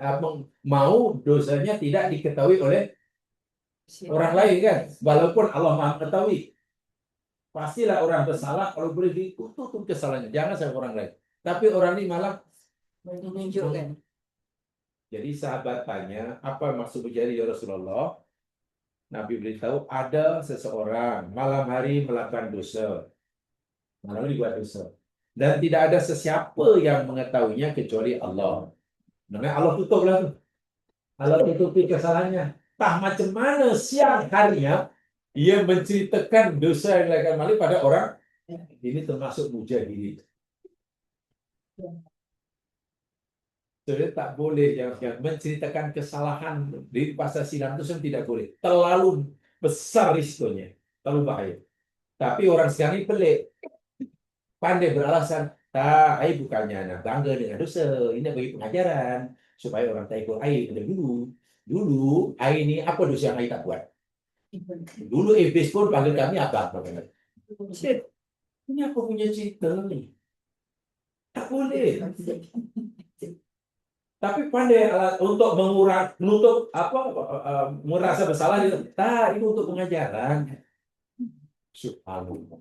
mau dosanya tidak diketahui oleh orang lain kan, walaupun Allah Maha mengetahui. Pastilah orang bersalah kalau boleh ditutup kesalahannya, jangan sama orang lain. Tapi orang ini malah Menunjukkan. Jadi sahabat tanya, apa maksud mujahid ya Rasulullah? Nabi beritahu ada seseorang malam hari melakukan dosa, malam hari buat dosa, dan tidak ada sesiapa yang mengetahuinya kecuali Allah. Namanya Allah tutuplah tuh. Allah tutupi kesalahannya. Tah macam mana siang harinya ia menceritakan dosa yang dilakukan malam pada orang ini, termasuk mujahid. Jadi tak boleh yang menceritakan kesalahan di pasal silam itu tidak boleh. Terlalu besar risikonya, terlalu bahaya. Tapi orang sekarang ini pelik, pandai beralasan, ai bukannya anak bangga dengan dosa, ini bagi pengajaran supaya orang tak ikut ai dulu. Dulu ai ini apa dosa yang ai tak buat? Dulu iblis pun panggil kami apa? Ini aku punya cerita nih. Tak boleh. Tapi pandai untuk menutup merasa bersalah itu. Itu untuk pengajaran. Subhanallah.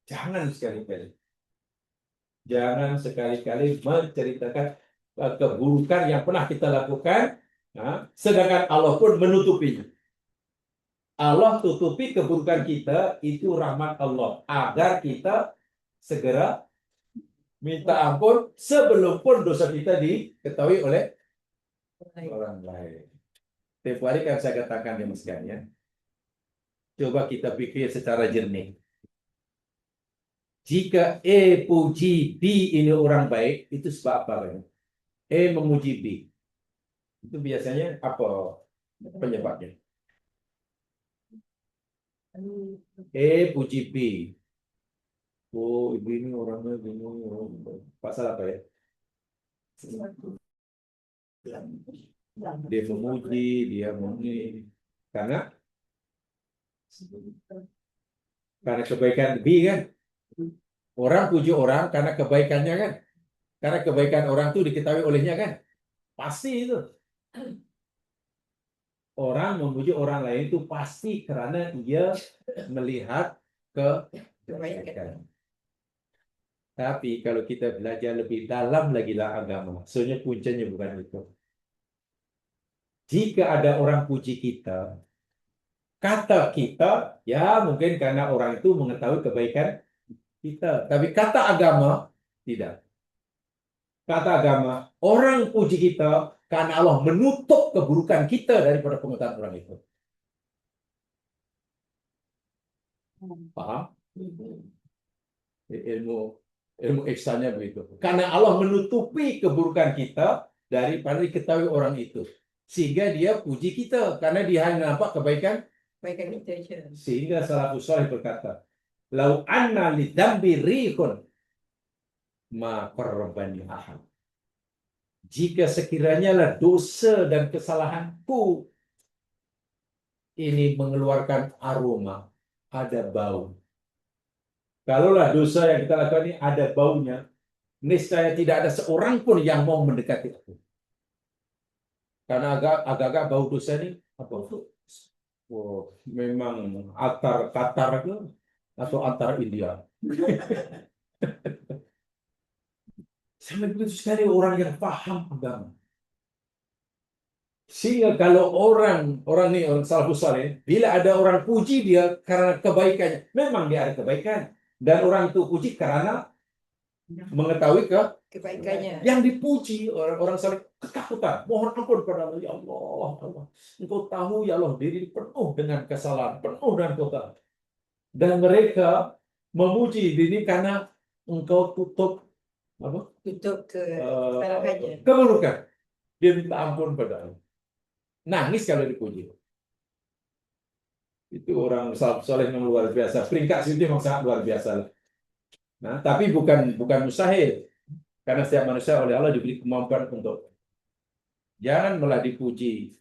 Jangan sekali-kali menceritakan keburukan yang pernah kita lakukan, sedangkan Allah pun menutupinya. Allah tutupi keburukan kita, itu rahmat Allah agar kita segera minta ampun sebelum pun dosa kita diketahui oleh orang lain. Tempoh hari kan saya katakan ya Mas Gan, ya. Coba kita pikir secara jernih. Jika A puji B ini orang baik, itu sebab apa? Kan? A memuji B. Itu biasanya apa penyebabnya? A puji B. Oh, ibu ini orangnya gini, pasal apa ya? Dia memuji, dia memuji. Karena kebaikan B kan. Orang puji orang karena kebaikannya kan. Karena kebaikan orang itu diketahui olehnya kan. Pasti itu. Orang memuji orang lain itu pasti karena dia melihat kebaikan. Tapi kalau kita belajar lebih dalam lagi lah agama, sebenarnya kuncinya bukan itu. Jika ada orang puji kita, kata kita, ya mungkin karena orang itu mengetahui kebaikan kita. Tapi kata agama, tidak. Kata agama, orang puji kita karena Allah menutup keburukan kita daripada pengetahuan orang itu. Paham? Ilmu ihsannya begitu. Karena Allah menutupi keburukan kita daripada diketahui orang itu. Sehingga dia puji kita karena dia hanya nampak kebaikan kita je. Sehingga salafus saleh berkata, "Lau anna lidzambi rihun ma qarrabani ahad." Jika sekiranya lah dosa dan kesalahanku ini mengeluarkan aroma, ada bau, Kalaulah dosa yang kita lakukan ini ada baunya, niscaya tidak ada seorang pun yang mau mendekati aku. Karena agak-agak bau dosa ini apa? Oh, memang atar Qatar itu atau atar India. Sangat begitu sekali orang yang paham agama. Sehingga kalau orang ini orang salafus saleh, bila ada orang puji dia karena kebaikannya, memang dia ada kebaikan, dan orang itu puji karena mengetahui Kebaikannya. yang dipuji orang-orang saleh ketakutan, mohon ampun kepada Allah, ya Allah, Allah, Engkau tahu ya Allah diri penuh dengan kesalahan, penuh dengan kesalahan, dan mereka memuji diri karena Engkau tutup apa? Tutup kesalahannya. Keburukan. Dia minta ampun pada Allah. Nangis kalau dipuji. Itu orang soleh yang luar biasa. Peringkat situ memang sangat luar biasa. Nah, tapi bukan mustahil. Karena setiap manusia oleh Allah diberi kemampuan untuk jangan malah dipuji.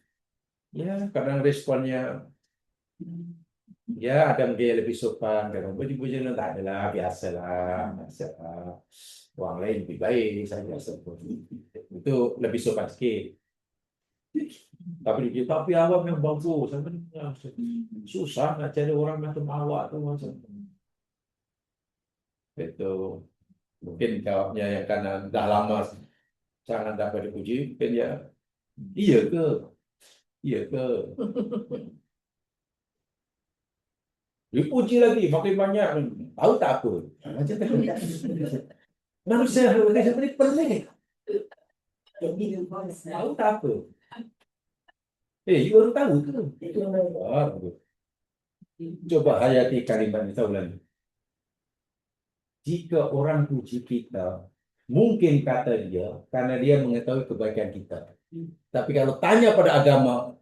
Ya, kadang responnya ya ada yang lebih sopan. Kadang puji-puji tak adalah biasalah. Orang lain lebih baik saja. Itu lebih sopan sedikit. Tapi awak yang bagus, susah nak cari orang macam awak tu macam itu. Mungkin jawabnya yang karena dah lama sangat dapat dipuji, mungkin ya iya ke, iya ke. Dipuji lagi makin banyak, tahu tak apa? Macam tu. Manusia seperti pelik. Tahu tak apa? You baru tahu tu. Coba hayati kalimat itu ulang. Jika orang puji kita, mungkin kata dia, karena dia mengetahui kebaikan kita. Tapi kalau tanya pada agama,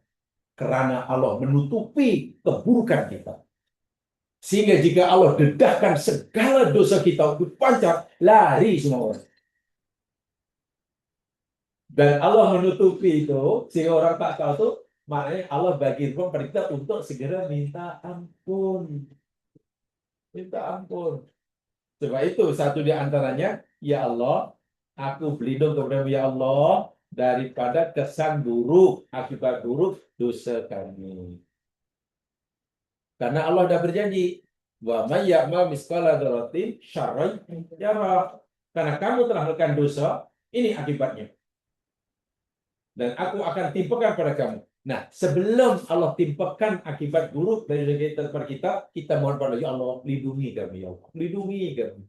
kerana Allah menutupi keburukan kita. Sehingga jika Allah dedahkan segala dosa kita untuk pancat, lari semua orang. Dan Allah menutupi itu, sehingga orang tak tahu itu, maknanya Allah bagi ruang pada kita untuk segera minta ampun. Minta ampun. Sebab itu satu di antaranya, ya Allah, aku berlindung kepada ya Allah daripada kesan buruk, akibat buruk dosa kami. Karena Allah dah berjanji, wa may ya'mal misqala dzarratin syarran yara. Karena kamu telah melakukan dosa, ini akibatnya. Dan aku akan timpakan pada kamu. Nah, sebelum Allah timpakan akibat buruk dari kita, kita mohon pada ya Allah, lindungi kami ya Allah, lindungi kami.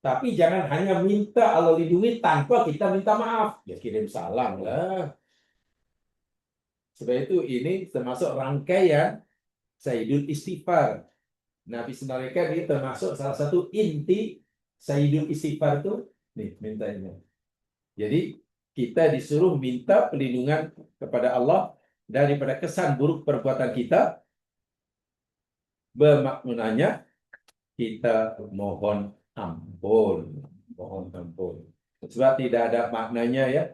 Tapi jangan hanya minta Allah lindungi tanpa kita minta maaf. Ya kirim salam lah. Sebab itu ini termasuk rangkaian Sayyidul Istighfar. Nabi sebenarnya ini termasuk salah satu inti Sayyidul Istighfar itu nih mintanya. Jadi kita disuruh minta perlindungan kepada Allah daripada kesan buruk perbuatan kita. Bermaknanya kita mohon ampun, mohon ampun. Sebab tidak ada maknanya ya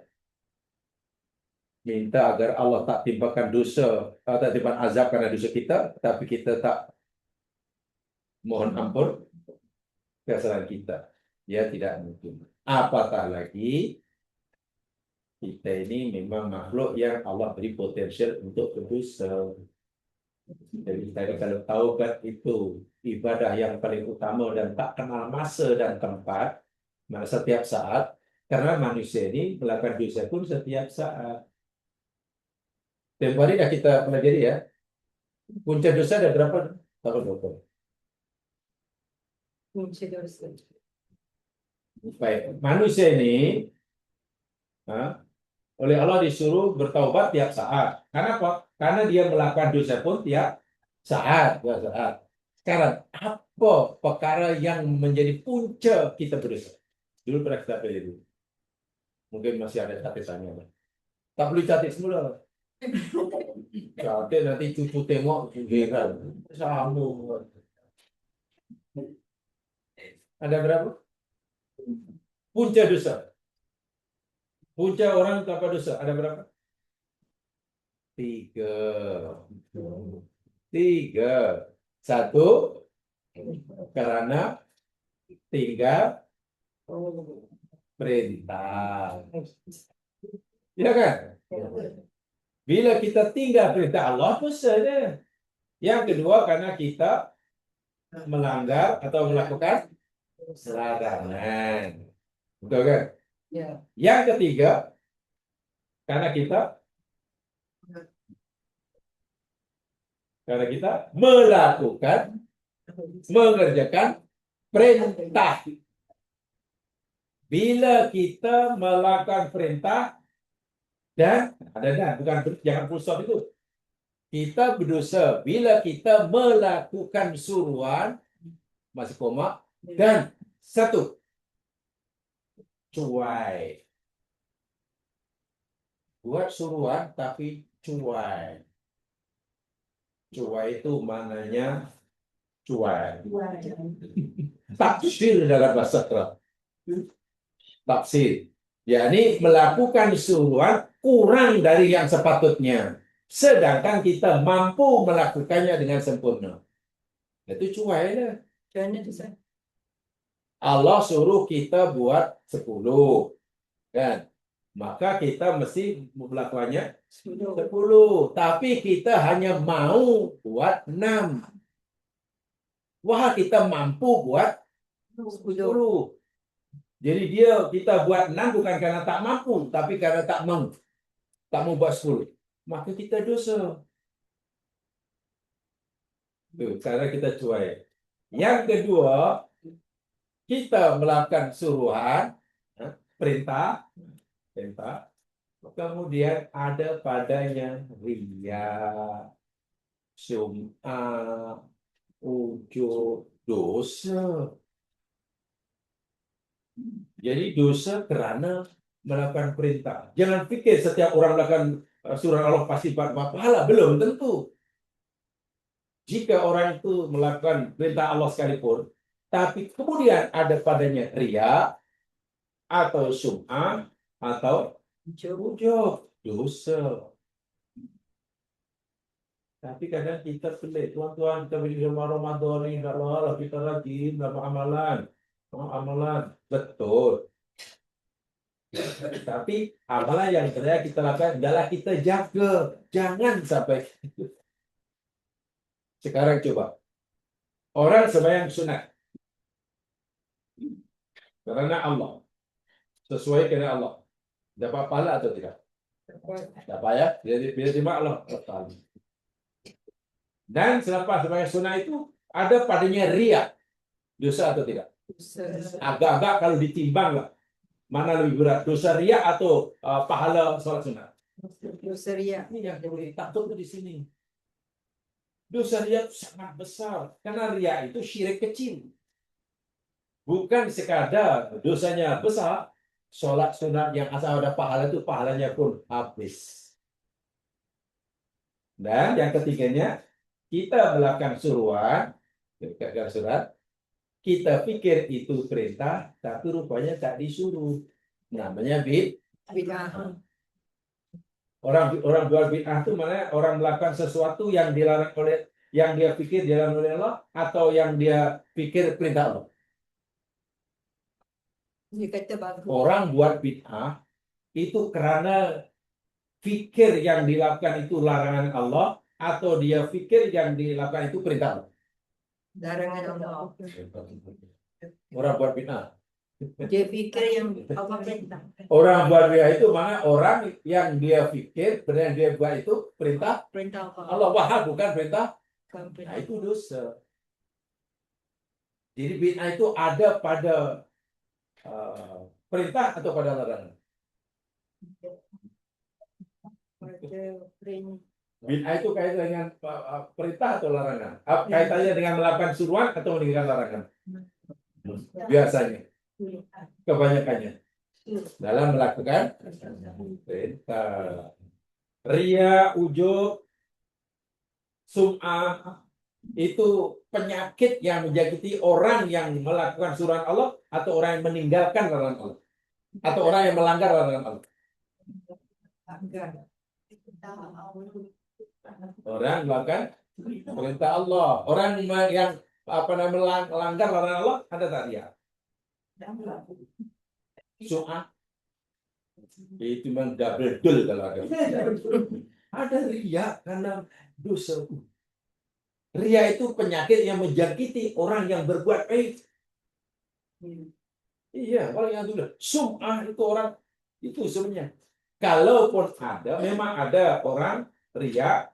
minta agar Allah tak timpakan dosa atau tak timpakan azab karena dosa kita, tapi kita tak mohon ampun kesalahan kita. Ya tidak mungkin. Apatah lagi kita ini memang makhluk yang Allah beri potensial untuk berdosa. Jadi kalau taubat itu ibadah yang paling utama dan tak kenal masa dan tempat, mana setiap saat, karena manusia ini melakukan dosa pun setiap saat. Tempoh hari dah kita pelajari ya. Punca dosa ada berapa? Tahu berapa? Punca dosa. Baik, manusia ini oleh Allah disuruh bertaubat tiap saat. Kenapa? Karena dia melakukan dosa pun tiap saat. Sekarang, apa perkara yang menjadi punca kita berdosa? Dulu pernah kita pelajari. Mungkin masih ada catatannya. Tak perlu catat semula. Catat nanti cucu tengok heran. Sama. Ada berapa? Punca dosa. Punca orang tanpa dosa. Ada berapa? 3. 1. Karena tinggal Oh. perintah. Ya kan? Bila kita tinggal perintah Allah, dosa dia. Yang kedua, karena kita melanggar atau melakukan larangan. Betul kan? Ya. Yang ketiga, karena kita melakukan, mengerjakan perintah. Bila kita melakukan perintah dan bukan jangan full stop itu. Kita berdosa bila kita melakukan suruhan masih koma dan satu cuai. Buat suruhan tapi cuai. Cuai itu maknanya cuai. Tafsir dalam bahasa Arab. Tafsir. yakni melakukan suruhan kurang dari yang sepatutnya. Sedangkan kita mampu melakukannya dengan sempurna. Itu cuai dah. Macam mana tu, Ustaz? Allah suruh kita buat 10. Kan? Maka kita mesti melakukannya 10. Tapi kita hanya mau buat 6. Wah, kita mampu buat 10. Jadi kita buat 6 bukan karena tak mampu, tapi karena tak mau. Tak mau buat 10. Maka kita dosa. Itu cara kita cuai. Yang kedua, kita melakukan suruhan, perintah, kemudian ada padanya riya, sum'ah, ujub, dosa. Jadi dosa kerana melakukan perintah. Jangan fikir setiap orang melakukan surah Allah pasti dapat pahala. Belum tentu. Jika orang itu melakukan perintah Allah sekalipun, tapi kemudian ada padanya riya atau sum'ah atau ujub, dosa. Tapi kadang kita pelik, tuan-tuan, kita beri Ramadan ini, Allah, kita rajin dalam amalan. Betul. Tapi amalan yang sebenarnya kita lakukan adalah kita jaga. Jangan sampai. Sekarang coba. Orang sembahyang sunat. Karena Allah. Sesuai dengan Allah. Dapat pahala atau tidak? Dapat ya. Bila terima Allah. Dan selepas sembahyang sunat itu, ada padanya riya. Dosa atau tidak? Agak-agak kalau ditimbang lah. Mana lebih berat? Dosa riya atau pahala sholat sunat? Dosa riya. Ini yang boleh takut di sini. Dosa riya sangat besar. Karena riya itu syirik kecil. Bukan sekadar dosanya besar, sholat sunat yang asal ada pahala itu pahalanya pun habis. Dan yang ketiganya, kita melakukan suruhan, dekat surat, kita pikir itu perintah, tapi rupanya tak disuruh. Namanya Bid'ah. Orang jual bid'ah itu mana orang melakukan sesuatu yang dilarang oleh, yang dia pikir dilarang oleh Allah, atau yang dia pikir perintah Allah. Dia kata bagus. Orang buat bid'ah itu kerana fikir yang dilakukan itu larangan Allah, atau dia fikir yang dilakukan itu perintah Allah. Larangan Allah. Orang buat bid'ah. Dia fikir yang Allah perintah. Orang buat bid'ah itu mana orang yang dia fikir dan dia buat itu perintah perintah Allah. Allah, wahal bukan perintah. Bukan Nah, perintah. itu dosa. Jadi bid'ah itu ada pada perintah atau pada larangan. Pada perintah. Bid'ah itu kaitan dengan perintah atau larangan? Kaitannya dengan melakukan suruhan atau meninggalkan larangan? Biasanya, kebanyakannya dalam melakukan perintah. Riya, ujub, sum'ah itu penyakit yang menjangkiti orang yang melakukan suruhan Allah atau orang yang meninggalkan larangan Allah atau orang yang melanggar larangan Allah. Orang melakukan perintah Allah, orang yang melanggar larangan Allah ada tak dia? Sum'ah itu memang double kalau ada. Ada riya karena dosa. Riya itu penyakit yang menjangkiti orang yang berbuat baik. Iya, orang yang sudah sum'ah itu orang itu sebenarnya. Kalaupun ada, memang ada orang riya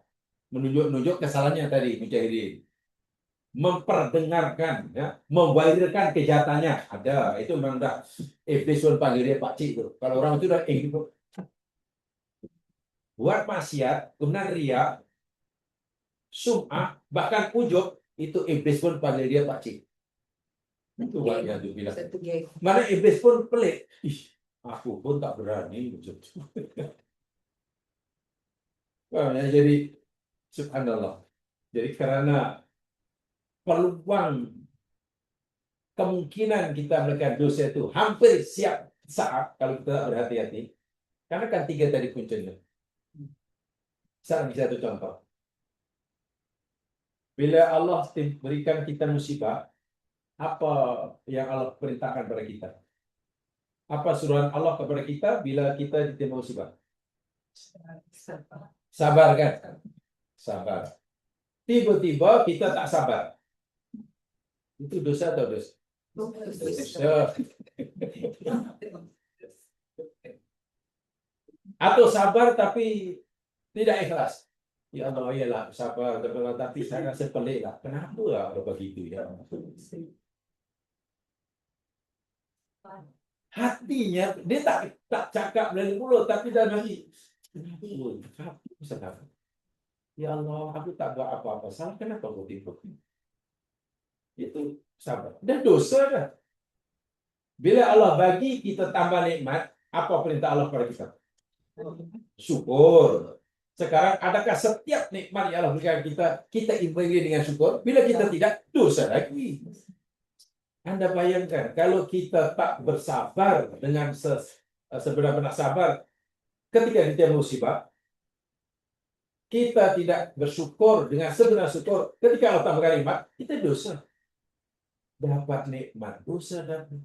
menunjuk-nunjuk kesalahannya tadi, Mujahidin. Memperdengarkan, ya, memwairkan kejahatannya. Ada, itu memang dah iblis pun panggil dia pakcik itu. Kalau orang itu udah buat maksiat, kemudian riya, sum'ah, bahkan ujub, itu iblis pun panggil dia pakcik. Itu yang tu bilang. Satu geng. Mana iblis pun pelik. Ih, aku pun tak berani. Wah, ya, jadi subhanallah. Jadi karena peluang kemungkinan kita melakukan dosa itu hampir siap saat kalau kita tak berhati-hati. Karena kan 3 tadi kuncinya. Sekarang satu contoh. Bila Allah berikan kita musibah, apa yang Allah perintahkan kepada kita? Apa suruhan Allah kepada kita bila kita ditimpa musibah? Sabar kan? Sabar. Tiba-tiba kita tak sabar. Itu dosa atau dosa? Dosa. Atau sabar tapi tidak ikhlas. Ya Allah, iyalah sabar, tapi saya rasa pelik lah. Kenapa lah begitu ya? Hatinya dia tak cakap dari mulut, tapi dalam hati. Kenapa? Ya Allah, aku tak buat apa-apa. Salah kenapa kau tipu? Itu sabar. Dan dosa dah. Bila Allah bagi kita tambah nikmat, apa perintah Allah kepada kita? Syukur. Sekarang adakah setiap nikmat yang Allah berikan kita imbali dengan syukur? Bila kita tidak, dosa lagi. Anda bayangkan kalau kita tak bersabar dengan sebenar-benar sabar ketika ditimpa musibah, kita tidak bersyukur dengan sebenar syukur ketika Allah tambahkan nikmat, kita dosa. Dapat nikmat, dosa dapat.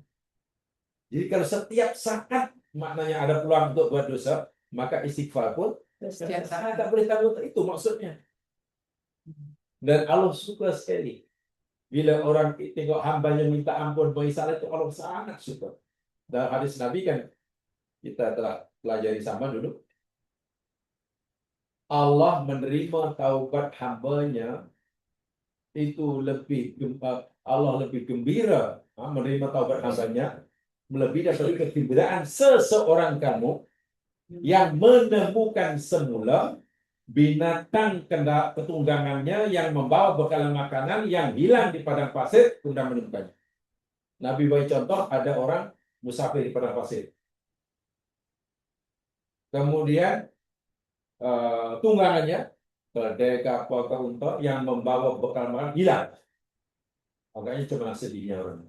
Jadi kalau setiap saat maknanya ada peluang untuk buat dosa, maka istighfar pun setiap saat tak boleh tanggung. Itu maksudnya. Dan Allah suka sekali bila orang tengok hambanya minta ampun bagi salah, itu Allah sangat suka. Dalam hadis Nabi kan kita telah pelajari sama dulu. Allah menerima taubat hambanya itu Allah lebih gembira menerima taubat hambanya melebihi dari kegembiraan seseorang kamu yang menemukan semula binatang ketunggangannya yang membawa bekalan makanan yang hilang di padang pasir, kemudian menemukannya. Nabi bagi contoh, ada orang musafir di padang pasir. Kemudian tunggangannya, keledai, kapal, unta yang membawa bekal makanan hilang. Makanya cuma sedihnya orang.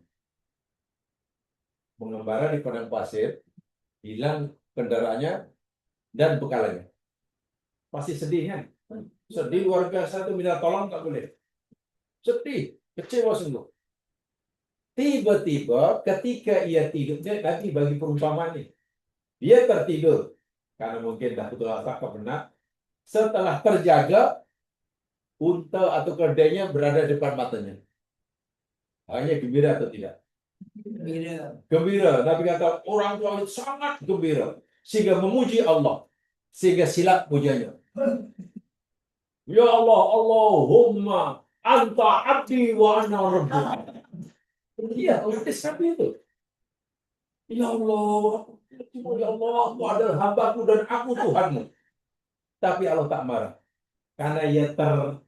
Mengembara di padang pasir, hilang kendaraannya dan bekalannya. Pasti sedih kan? Sedih luar biasa, itu minta tolong tak boleh. Sedih, kecewa sungguh. Tiba-tiba ketika ia tidur, nanti bagi perumpamaan ini, dia tertidur karena mungkin dah betul atau benar. Setelah terjaga, unta atau keledainya berada di depan matanya. Hanya gembira atau tidak? Gembira. Nabi kata orang tua itu sangat gembira sehingga memuji Allah, sehingga silap pujiannya. Ya Allah, Allahumma anta abdi wa ana rabbuka. Iya, hadis Nabi itu. Ya Allah, aku adalah hambaku dan aku Tuhanmu. Tapi Allah tak marah karena ia tahu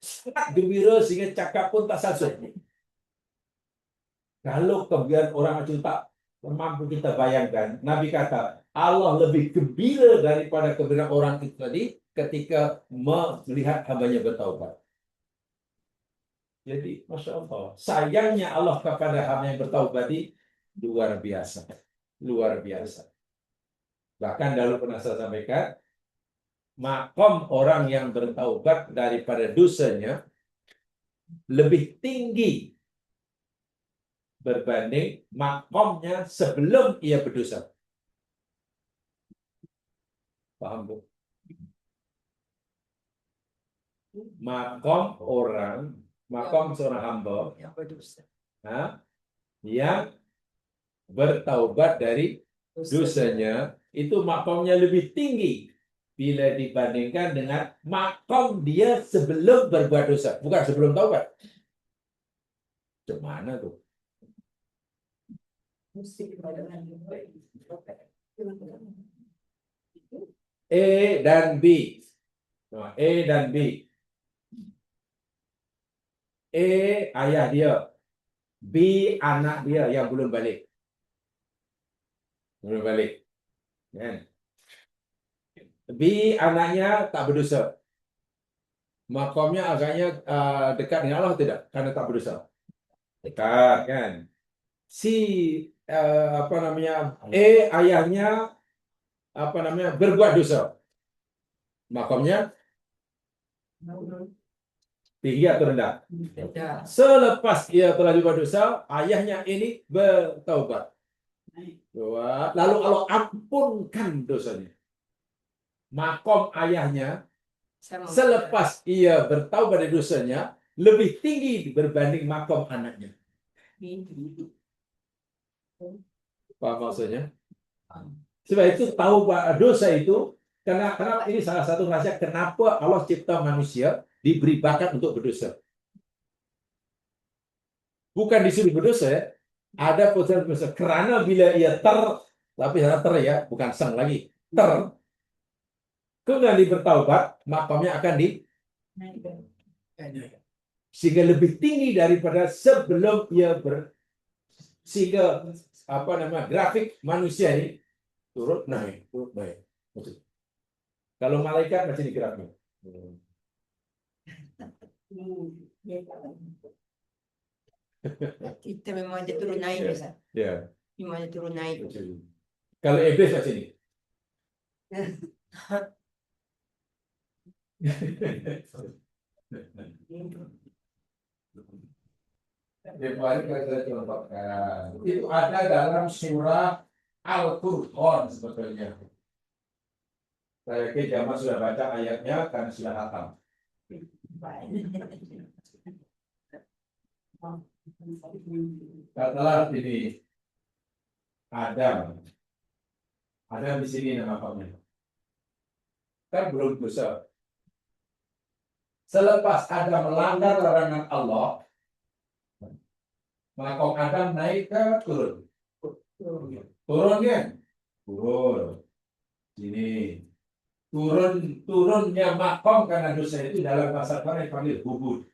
sangat gembira sehingga cakap pun tak sasut. Kalau kemudian orang itu tak mampu kita bayangkan, Nabi kata Allah lebih gembira daripada kegembiraan orang itu tadi ketika melihat hambanya bertaubat. Jadi, Masya Allah, sayangnya Allah kepada hamba yang bertaubat luar biasa. Luar biasa. Bahkan dahulu pernah saya sampaikan, makom orang yang bertaubat daripada dosanya lebih tinggi berbanding makomnya sebelum ia berdosa. Paham, Bu? Makom seorang hamba Yang berdosa. yang bertaubat dari dosanya, itu makomnya lebih tinggi bila dibandingkan dengan makom dia sebelum berbuat dosa, bukan sebelum taubat. Gimana tuh? E dan B. Nah, E dan B. E ayah dia, B anak dia yang belum balik. Belum balik. Kan? B anaknya tak berdosa. Makomnya agaknya dekat dengan Allah tidak? Karena tak berdosa. Dekat kan? Si ayahnya berbuat dosa. Makomnya tinggi atau rendah? Rendah. Selepas ia telah berbuat dosa, ayahnya ini bertaubat. Lalu Allah ampunkan dosanya. Makom ayahnya Sama. selepas ia bertaubat dari dosanya lebih tinggi berbanding makom anaknya. Paham maksudnya? Sebab itu tahu dosa itu karena ini salah satu rahasia kenapa Allah cipta manusia diberi bakat untuk berdosa. Bukan disuruh berdosa ya. Ada potensi berdosa karena bila ia tapi ya, bukan sang lagi. Kemudian dia bertaubat, makamnya akan sehingga lebih tinggi daripada sebelum ia sehingga grafik manusia ini turun naik. Kalau malaikat macam ini grafiknya. Kita memang dia turun naik Ustaz. Ya. Memang dia turun naik. Kalau iblis macam ini. Itu ada dalam surah Al-Qur'an sebetulnya. Saya yakin jamaah sudah baca ayatnya karena sudah hafal. Katalah ini Adam di sini nama kamu. Kan belum dosa. Selepas Adam melanggar larangan Allah, maka Adam naik ke turun. Turun kan? Turun. Sini. Turunnya makom karena dosa itu dalam bahasa Arab dipanggil bubur.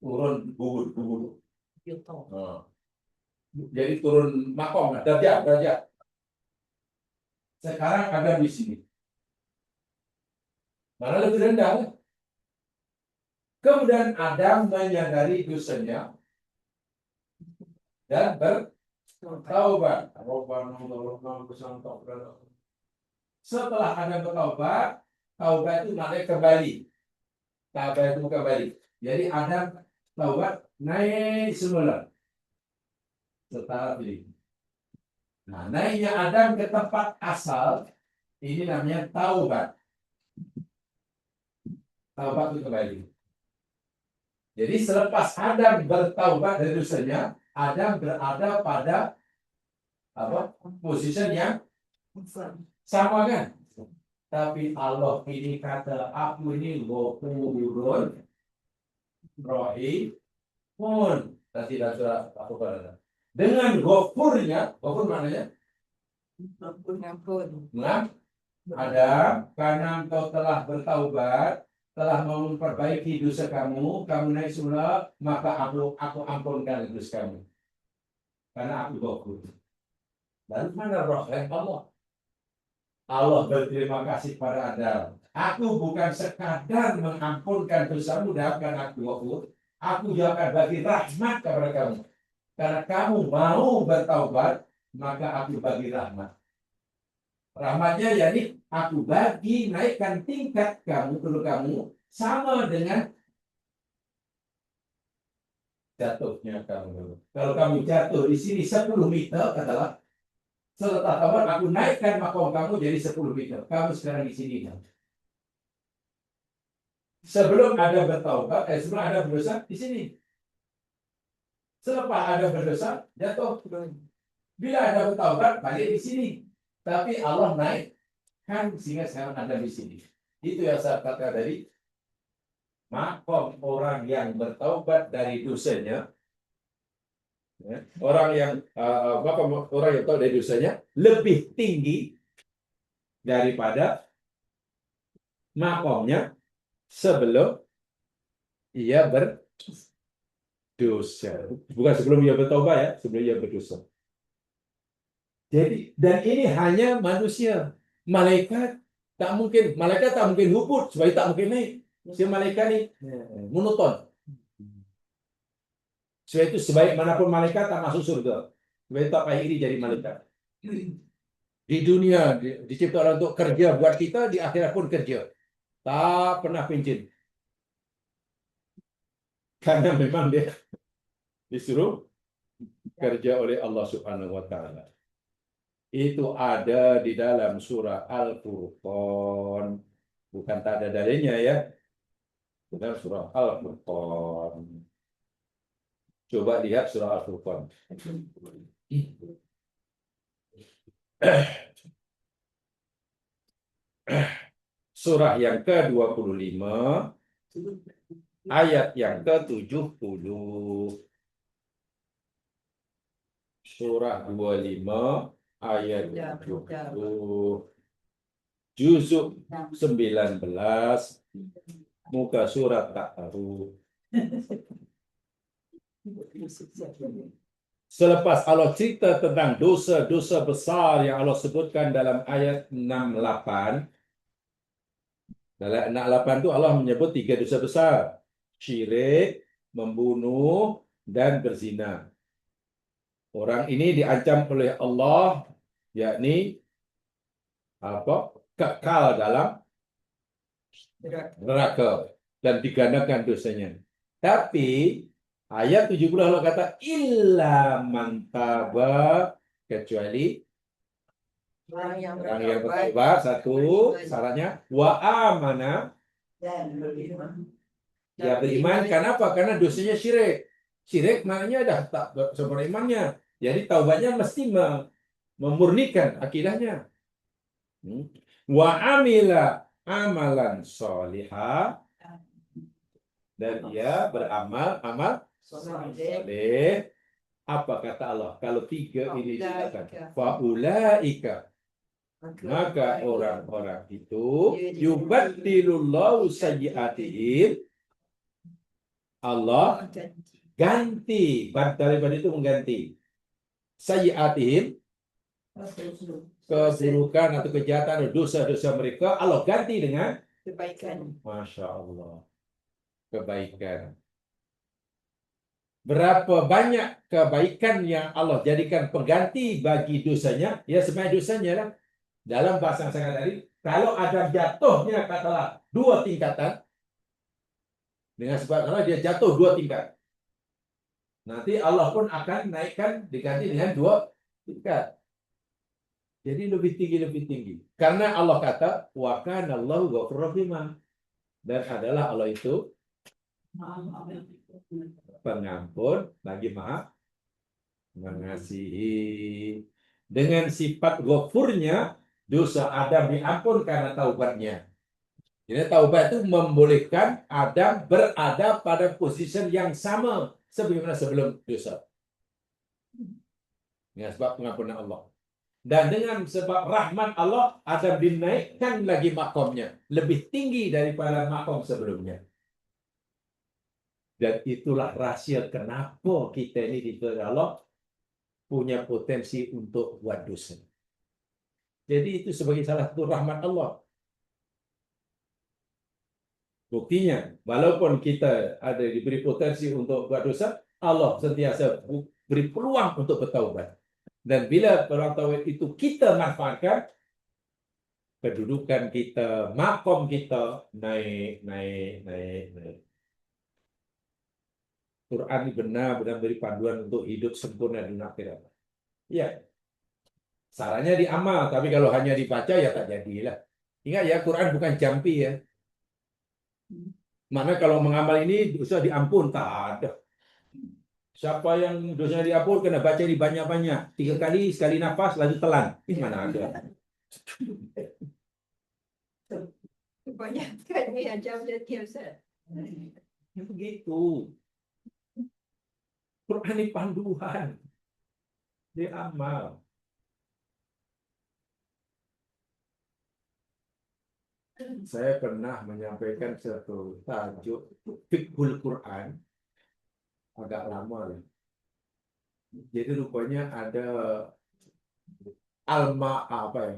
Turun bubur. Jadi turun makom, derajat. Sekarang ada di sini. Mana lebih rendah. Kemudian Adam menyadari dosanya dan bertaubat. Setelah Adam bertaubat, taubat itu maknanya kembali. Taubat itu kembali. Jadi Adam taubat naik semula. Setelah ini. Nah, naiknya Adam ke tempat asal ini namanya taubat. Taubat itu kembali. Jadi selepas Adam bertaubat dari dosanya, Adam berada pada posisi yang sama kan? Tapi Allah ini kata aku ini Ghafurun Rahimun. Tadi sudah aku kata. Dengan ghafurnya, ghafur maknanya Mengampun. Adam, karena engkau telah bertaubat, telah memperbaiki dosa kamu naik semula, maka aku ampunkan dosa kamu. Karena aku ghafur. Lalu mana rahmat Allah? Allah berterima kasih pada Adam. Aku bukan sekadar mengampunkan dosamu dan karena aku ghafur, aku juga akan bagi rahmat kepada kamu. Karena kamu mau bertaubat, maka aku bagi rahmat. Rahmatnya yakni aku bagi naikkan tingkat kamu sama dengan jatuhnya kamu. Kalau kamu jatuh di sini 10 meter, katalah, setelah kamu aku naikkan makom kamu jadi 10 meter. Kamu sekarang di sini. Sebelum ada bertaubat, sebelum ada berdosa di sini. Selepas ada berdosa, jatuh. Bila ada bertaubat, balik di sini. Tapi Allah naikkan sehingga sekarang ada di sini. Itu yang saya katakan tadi. Makom orang yang bertaubat dari dosanya, ya, orang yang tahu dari dosanya lebih tinggi daripada makomnya sebelum ia berdosa. Bukan sebelum ia bertaubat ya, sebelum ia berdosa. Jadi, dan ini hanya manusia. Malaikat tak mungkin hubud supaya tak mungkin naik. Si malaikat ini monoton. Sebab itu sebaik manapun malaikat tak masuk surga. Sebab itu tak payah iri jadi malaikat. Di dunia diciptakan untuk kerja buat kita, di akhirat pun kerja. Tak pernah pencin. Karena memang dia disuruh kerja oleh Allah Subhanahu wa taala. Itu ada di dalam surah Al-Furqan. Bukan tak ada dalilnya ya. Dalam surah Al-Furqan. Coba lihat surah Al-Furqan. Surah yang ke-25, ayat yang ke-70. Surah 25, ayat 70. Juzuk 19, muka surat tak tahu. Selepas Allah cerita tentang dosa-dosa besar yang Allah sebutkan dalam ayat 68, dalam 68 itu Allah menyebut 3 dosa besar. Syirik, membunuh, dan berzina. Orang ini diancam oleh Allah, yakni kekal dalam neraka dan digandakan dosanya. Tapi ayat 70 Allah kata illa man taba, kecuali orang yang bertobat. Satu syaratnya wa amana, dia beriman. Kenapa? Karena dosanya syirik. Syirik maknanya dah tak sempurna imannya. Jadi taubatnya mesti memurnikan akidahnya. Wa amila amalan solihah, dan ia beramal amal soleh. Apa kata Allah? Kalau 3 ini dikatakan faulaika, maka orang-orang itu yubaddilullahu sayyi'atihim, Allah ganti daripada itu mengganti sayyi'atihim, keburukan atau kejahatan atau dosa-dosa mereka, Allah ganti dengan kebaikan. Masya Allah, kebaikan. Berapa banyak kebaikan yang Allah jadikan pengganti bagi dosanya? Ya sebenarnya dosanya lah. Dalam bahasa saya tadi, kalau ada jatuhnya katalah 2 tingkatan, dengan sebab kalau dia jatuh 2 tingkat, nanti Allah pun akan naikkan diganti dengan 2 tingkat. Jadi lebih tinggi. Karena Allah kata, wa kana Allahu ghafurur rahim. Dan adalah Allah itu pengampun lagi maha mengasihi. Dengan sifat ghafurnya, dosa Adam diampun karena taubatnya. Jadi taubat itu membolehkan Adam berada pada posisi yang sama sebelum dosa. Dengan sebab pengampunan Allah. Dan dengan sebab rahmat Allah, Adam dinaikkan lagi makomnya. Lebih tinggi daripada makom sebelumnya. Dan itulah rahsia kenapa kita ini diberi Allah punya potensi untuk buat dosa. Jadi itu sebagai salah satu rahmat Allah. Buktinya, walaupun kita ada diberi potensi untuk buat dosa, Allah sentiasa beri peluang untuk bertaubat. Dan bila peluang taubat itu kita manfaatkan, kedudukan kita, makom kita naik. Quran ini benar-benar beri panduan untuk hidup sempurna di akhirat. Iya, sarannya diamal, tapi kalau hanya dibaca ya tak jadilah. Ingat ya, Quran bukan jampi ya. Mana kalau mengamal ini dosa diampun, tak ada. Siapa yang dosanya diampun kena baca ini banyak-banyak. 3 kali, sekali nafas, lalu telan. Ini mana ada. Kebanyakan ni ajar jadi Ustaz. Ya begitu. Quran ini panduan. Diamal. Saya pernah menyampaikan satu tajuk Fiqhul Quran agak lama. Jadi rupanya ada alma apa ya?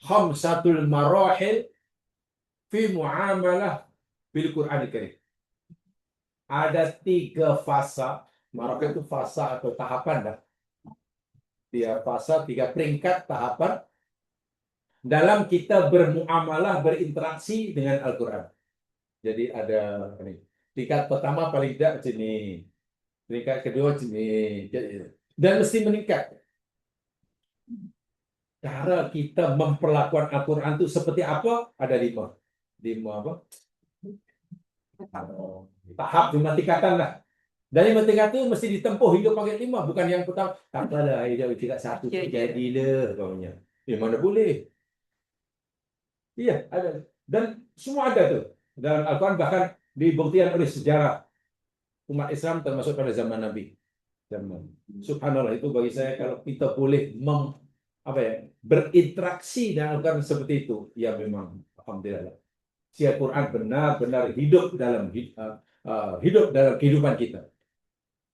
Khamsatul marahil fi muamalah bil Quran Karim. Ada 3 fasa. Marahil itu fasa atau tahapan dah. 3 fasa, 3 peringkat tahapan dalam kita bermuamalah, berinteraksi dengan Al-Quran. Jadi ada ini. Tingkat pertama paling tidak macam ni. Peringkat kedua macam ni. Dan mesti meningkat. Cara kita memperlakukan Al-Quran itu seperti apa? Ada 5. 5 apa? Tahap 5 tingkatan lah. Dan 5 tingkatan itu mesti ditempuh hingga pakai 5. Bukan yang pertama. Tak apalah, tingkat 1 jadilah. Mana boleh. Iya, ada. Dan semua ada tuh. Dalam Al-Quran bahkan dibuktikan oleh sejarah umat Islam termasuk pada zaman Nabi. Subhanallah, itu bagi saya kalau kita boleh berinteraksi dengan Al-Quran seperti itu, ya memang alhamdulillah. Si Al-Quran benar-benar hidup dalam kehidupan kita.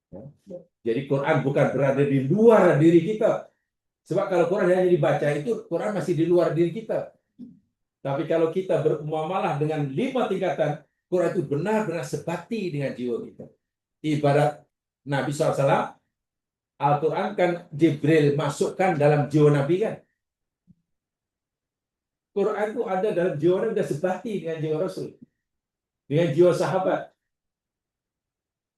Ya. Jadi Quran bukan berada di luar diri kita. Sebab kalau Quran hanya dibaca itu Quran masih di luar diri kita. Tapi kalau kita bermuamalah dengan 5 tingkatan, Quran itu benar-benar sebati dengan jiwa kita. Ibarat Nabi SAW, Al-Quran kan Jibril masukkan dalam jiwa Nabi kan. Quran itu ada dalam jiwa Nabi, sudah sebati dengan jiwa Rasul. Dengan jiwa sahabat.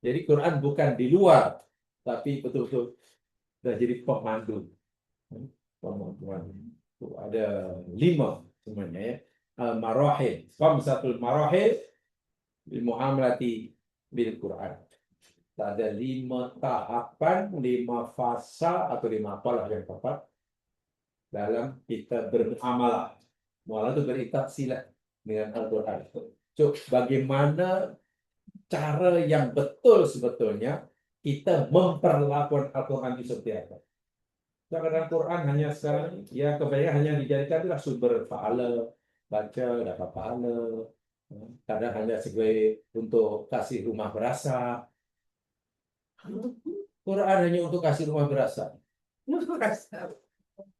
Jadi Quran bukan di luar, tapi betul-betul sudah jadi pemandu. Itu ada 5 semuanya ya. Al-marahil, khamsatul marahil bil muamalati bil Quran. Ada 5 tahapan, 5 fasa atau 5 apalah yang tepat dalam kita bermuamalah. Muamalah itu berinteraksi dengan Al-Quran. So, bagaimana cara yang betul sebetulnya kita memperlakukan Al-Quran itu seperti apa? Karena Al-Quran hanya sekarang, ya kebanyakan hanya dijadikan itulah sumber pahala, baca dapat pahala. Kadang hanya sebagai untuk kasih rumah berasa. Quran hanya untuk kasih rumah berasa.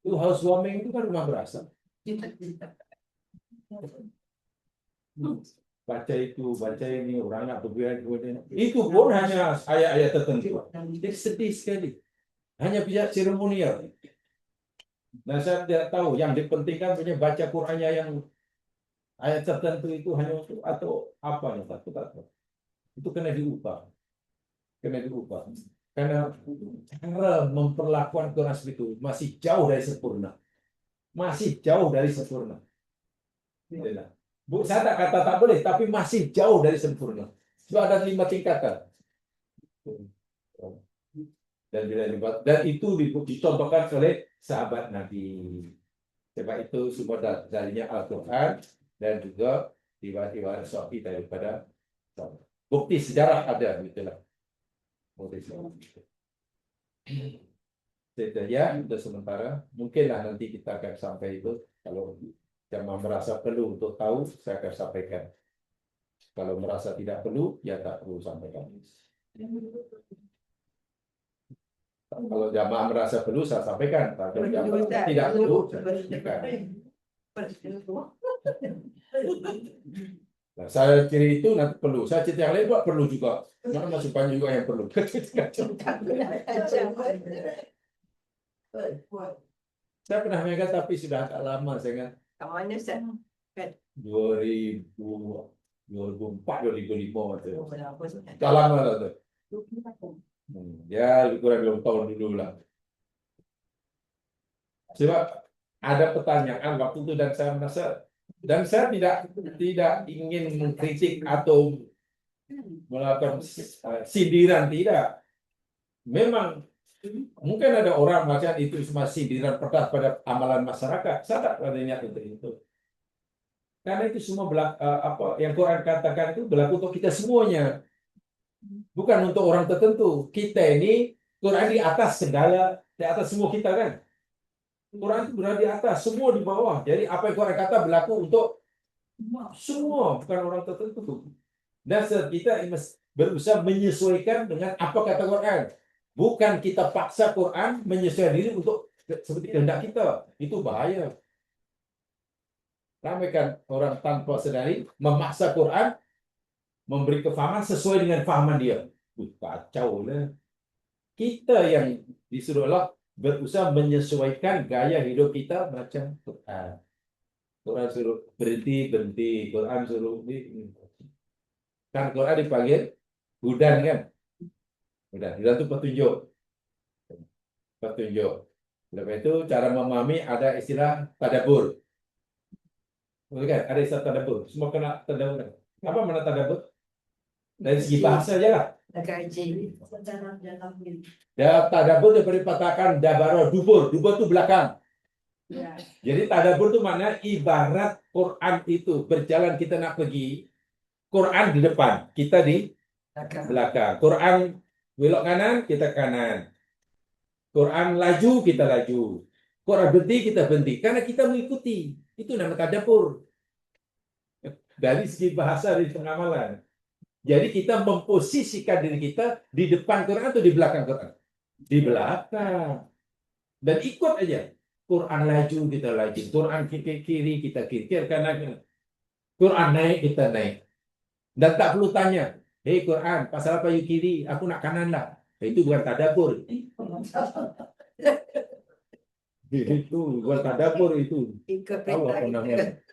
Itu housewarming itu kan rumah berasa. Baca itu, baca ini, orang nak berbuat itu pun hanya ayat-ayat tertentu. Jadi sedih sekali. Hanya pihak seremonial. Nah, saya tidak tahu yang dipentingkan punya baca Qurannya yang ayat tertentu itu hanya untuk atau apa nih, tak tahu. Itu kena diubah. Karena cara memperlakukan Quran itu masih jauh dari sempurna. Bu, saya tak kata tak boleh, tapi masih jauh dari sempurna. Itu ada 5 tingkatan. Dan itu dicontohkan oleh sahabat Nabi. Sebab itu semua darinya Al-Quran dan juga riwayat-riwayat sahih daripada bukti sejarah ada gitulah. Ya, untuk sementara mungkinlah nanti kita akan sampai itu. Kalau jamaah merasa perlu untuk tahu, saya akan sampaikan. Kalau merasa tidak perlu, ya tak perlu sampaikan. Kalau jamaah merasa perlu, saya sampaikan. Kalau jamaah tidak perlu, saya sampaikan. Nah, saya kira itu nanti perlu. Saya cerita yang lain buat perlu juga. Karena masih banyak juga yang perlu. Saya pernah megang tapi sudah agak lama. Saya ingat. Kat mana Ustaz? 2000 2004, 2005 tu. Oh, berapa sangat. Tak lama lah tu. Ya, lebih kurang 2 tahun dulu lah. Sebab ada pertanyaan waktu itu dan saya merasa, dan saya tidak ingin mengkritik atau melakukan sindiran, tidak. Memang mungkin ada orang macam itu cuma sindiran pedas pada amalan masyarakat. Saya tak ada niat untuk itu. Karena itu semua apa yang Quran katakan itu berlaku untuk kita semuanya. Bukan untuk orang tertentu. Kita ini, Quran di atas segala, di atas semua kita kan. Quran itu berada di atas, semua di bawah. Jadi apa yang Quran kata berlaku untuk semua, bukan orang tertentu. Dan kita berusaha menyesuaikan dengan apa kata Quran. Bukan kita paksa Quran menyesuaikan diri untuk seperti kehendak kita. Itu bahaya. Ramai kan orang tanpa sedari memaksa Quran memberi kefahaman sesuai dengan fahaman dia. Kacau lah. Kita yang disuruh Allah berusaha menyesuaikan gaya hidup kita macam Quran. Quran suruh berhenti. Quran suruh kan Quran dipanggil hudan kan? Hudan itu petunjuk. Lepas itu cara memahami ada istilah tadabbur. Betul kan? Ada istilah tadabbur. Semua kena tadabbur. Apa mana tadabbur? Dari segi bahasa aja lah. Kaji. Ya, tadabbur daripada patahkan dabaro, dubur. Dubur itu belakang. Ya. Jadi tadabbur itu maknanya ibarat Quran itu berjalan, kita nak pergi, Quran di depan, kita di belakang. Quran belok kanan, kita kanan. Quran laju, kita laju. Quran berhenti, kita berhenti. Karena kita mengikuti. Itu namanya tadabbur. Dari segi bahasa, dari pengamalan. Jadi kita memposisikan diri kita di depan Quran atau di belakang Quran? Di belakang. Dan ikut aja. Quran laju, kita laju. Quran kiri, kita kiri. Kanan. Quran naik, kita naik. Dan tak perlu tanya, hei Quran, pasal apa you kiri? Aku nak kanan lah. Itu bukan tadabbur. Itu bukan tadabbur itu. Ikut Tahu apa perintah namanya? kita.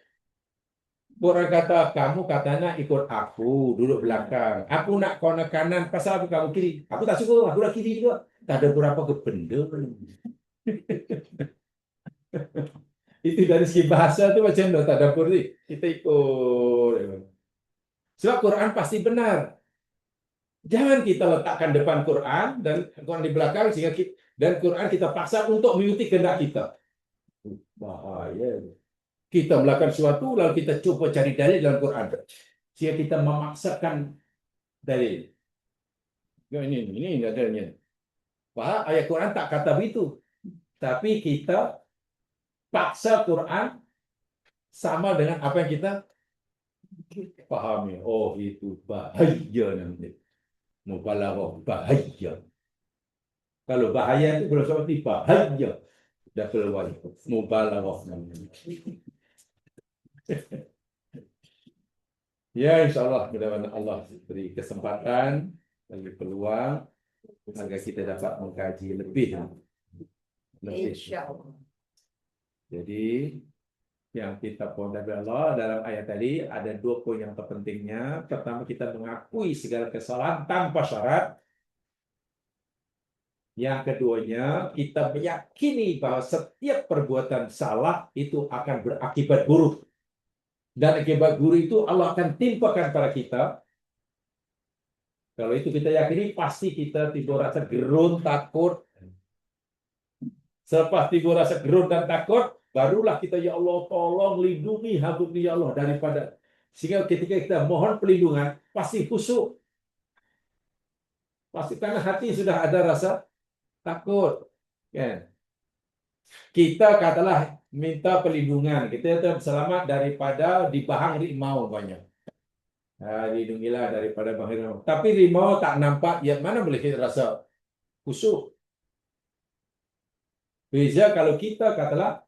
Quran kata, kamu katanya ikut aku, duduk belakang. Aku nak kau nak kanan, pasal apa kamu kiri? Aku tak suka, aku nak kiri juga. Tak ada berapa ke benda. Itu dari segi bahasa tu macam mana tadabbur ni. Kita ikut. Sebab Quran pasti benar. Jangan kita letakkan depan Quran dan Quran di belakang sehingga dan Quran kita paksa untuk mengikuti kehendak kita. Bahaya. Kita melakukan sesuatu lalu kita cuba cari dalil dalam Quran. Sehingga kita memaksakan dalil. Ya, ini dalilnya. Faham? Ayat Quran tak kata begitu. Tapi kita paksa Quran sama dengan apa yang kita pahami. Oh, itu bahaya nanti. Mubalaghah, bahaya. Kalau bahaya itu belum seperti bahaya. Dah keluar mubalaghah namanya. Ya, insyaAllah mudah-mudahan Allah beri kesempatan, bagi peluang agar kita dapat mengkaji lebih. InsyaAllah. Jadi yang kita pohon dari Allah dalam ayat tadi ada 2 poin yang terpentingnya. Pertama, kita mengakui segala kesalahan tanpa syarat. Yang keduanya, kita meyakini bahwa setiap perbuatan salah itu akan berakibat buruk. Dan akibat buruk itu Allah akan timpakan pada kita. Kalau itu kita yakini, pasti kita timbul rasa gerun, takut. Selepas timbul rasa gerun dan takut, barulah kita, ya Allah, tolong lindungi hamba ya Allah daripada. Sehingga ketika kita mohon perlindungan, pasti khusyuk. Pasti karena hati sudah ada rasa takut. Kan? Kita katalah minta perlindungan, kita selamat daripada dibahang rimau banyak. Lindungilah daripada bahang rimau. Tapi rimau tak nampak, ya mana boleh kita rasa khusyuk. Beza kalau kita katalah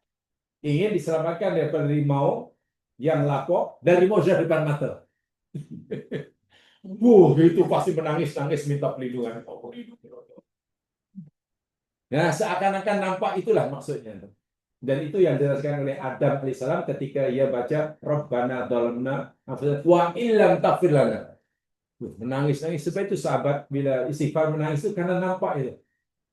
ingin diselamatkan daripada rimau yang lapor, dan rimau sudah depan mata. Itu pasti menangis-nangis minta perlindungan. Nah, seakan-akan nampak itulah maksudnya. Dan itu yang dirasakan oleh Adam alaihissalam ketika ia baca Rabbana dhalamna anfusana wa illam taghfir lana. Menangis-nangis. Sebab itu sahabat bila istighfar menangis itu karena nampak itu.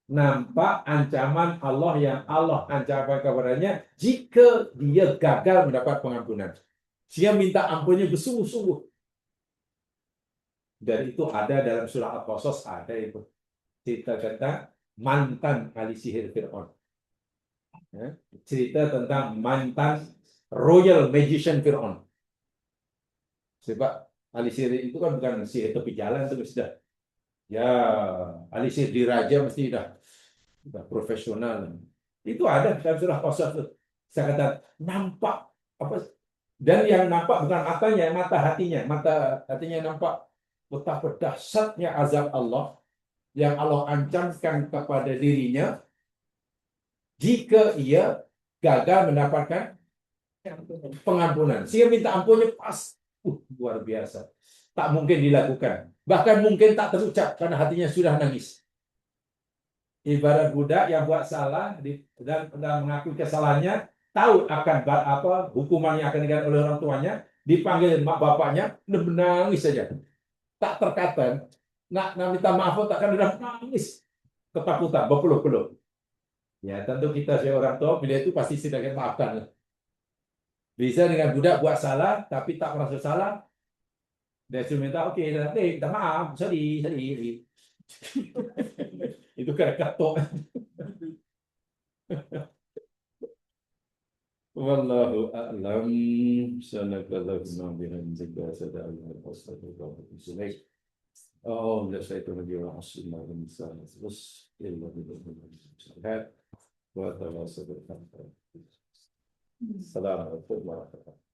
Nampak ancaman Allah yang Allah ancamkan kepadanya jika dia gagal mendapat pengampunan. Dia minta ampunnya bersungguh-sungguh. Dan itu ada dalam surah Al-Qasas, ada itu. Cerita tentang mantan ahli sihir Fir'aun. Ya, cerita tentang mantan royal magician Fir'aun. Sebab ahli sihir itu kan bukan sihir tepi jalan itu sudah. Ya, ahli sihir diraja mesti sudah profesional. Itu ada dalam surah Qasas itu. Saya kata nampak apa? Dan yang nampak bukan matanya, mata hatinya. Mata hatinya nampak betapa dahsyatnya azab Allah yang Allah ancamkan kepada dirinya jika ia gagal mendapatkan pengampunan. Sehingga minta ampunnya pas. Luar biasa. Tak mungkin dilakukan. Bahkan mungkin tak terucap karena hatinya sudah nangis. Ibarat budak yang buat salah dan mengakui kesalahannya, tahu akan hukuman yang akan diberikan oleh orang tuanya, dipanggil mak bapaknya, menangis saja. Tak terkata, nak minta maaf takkan udah nangis, ketakutan, berpeluh-peluh. Ya tentu kita sebagai orang tua bila itu pasti tidak akan maafkan. Bisa dengan budak buat salah tapi tak merasa salah, dia cuma minta minta maaf, sorry. Itu kena katok. Wallahu a'lam. Sallallahu bihamdika sadaqallahu wasallallahu alaihi Oh, let's say to you, Assalamualaikum warahmatullahi wabarakatuh. Assalamualaikum warahmatullahi wabarakatuh.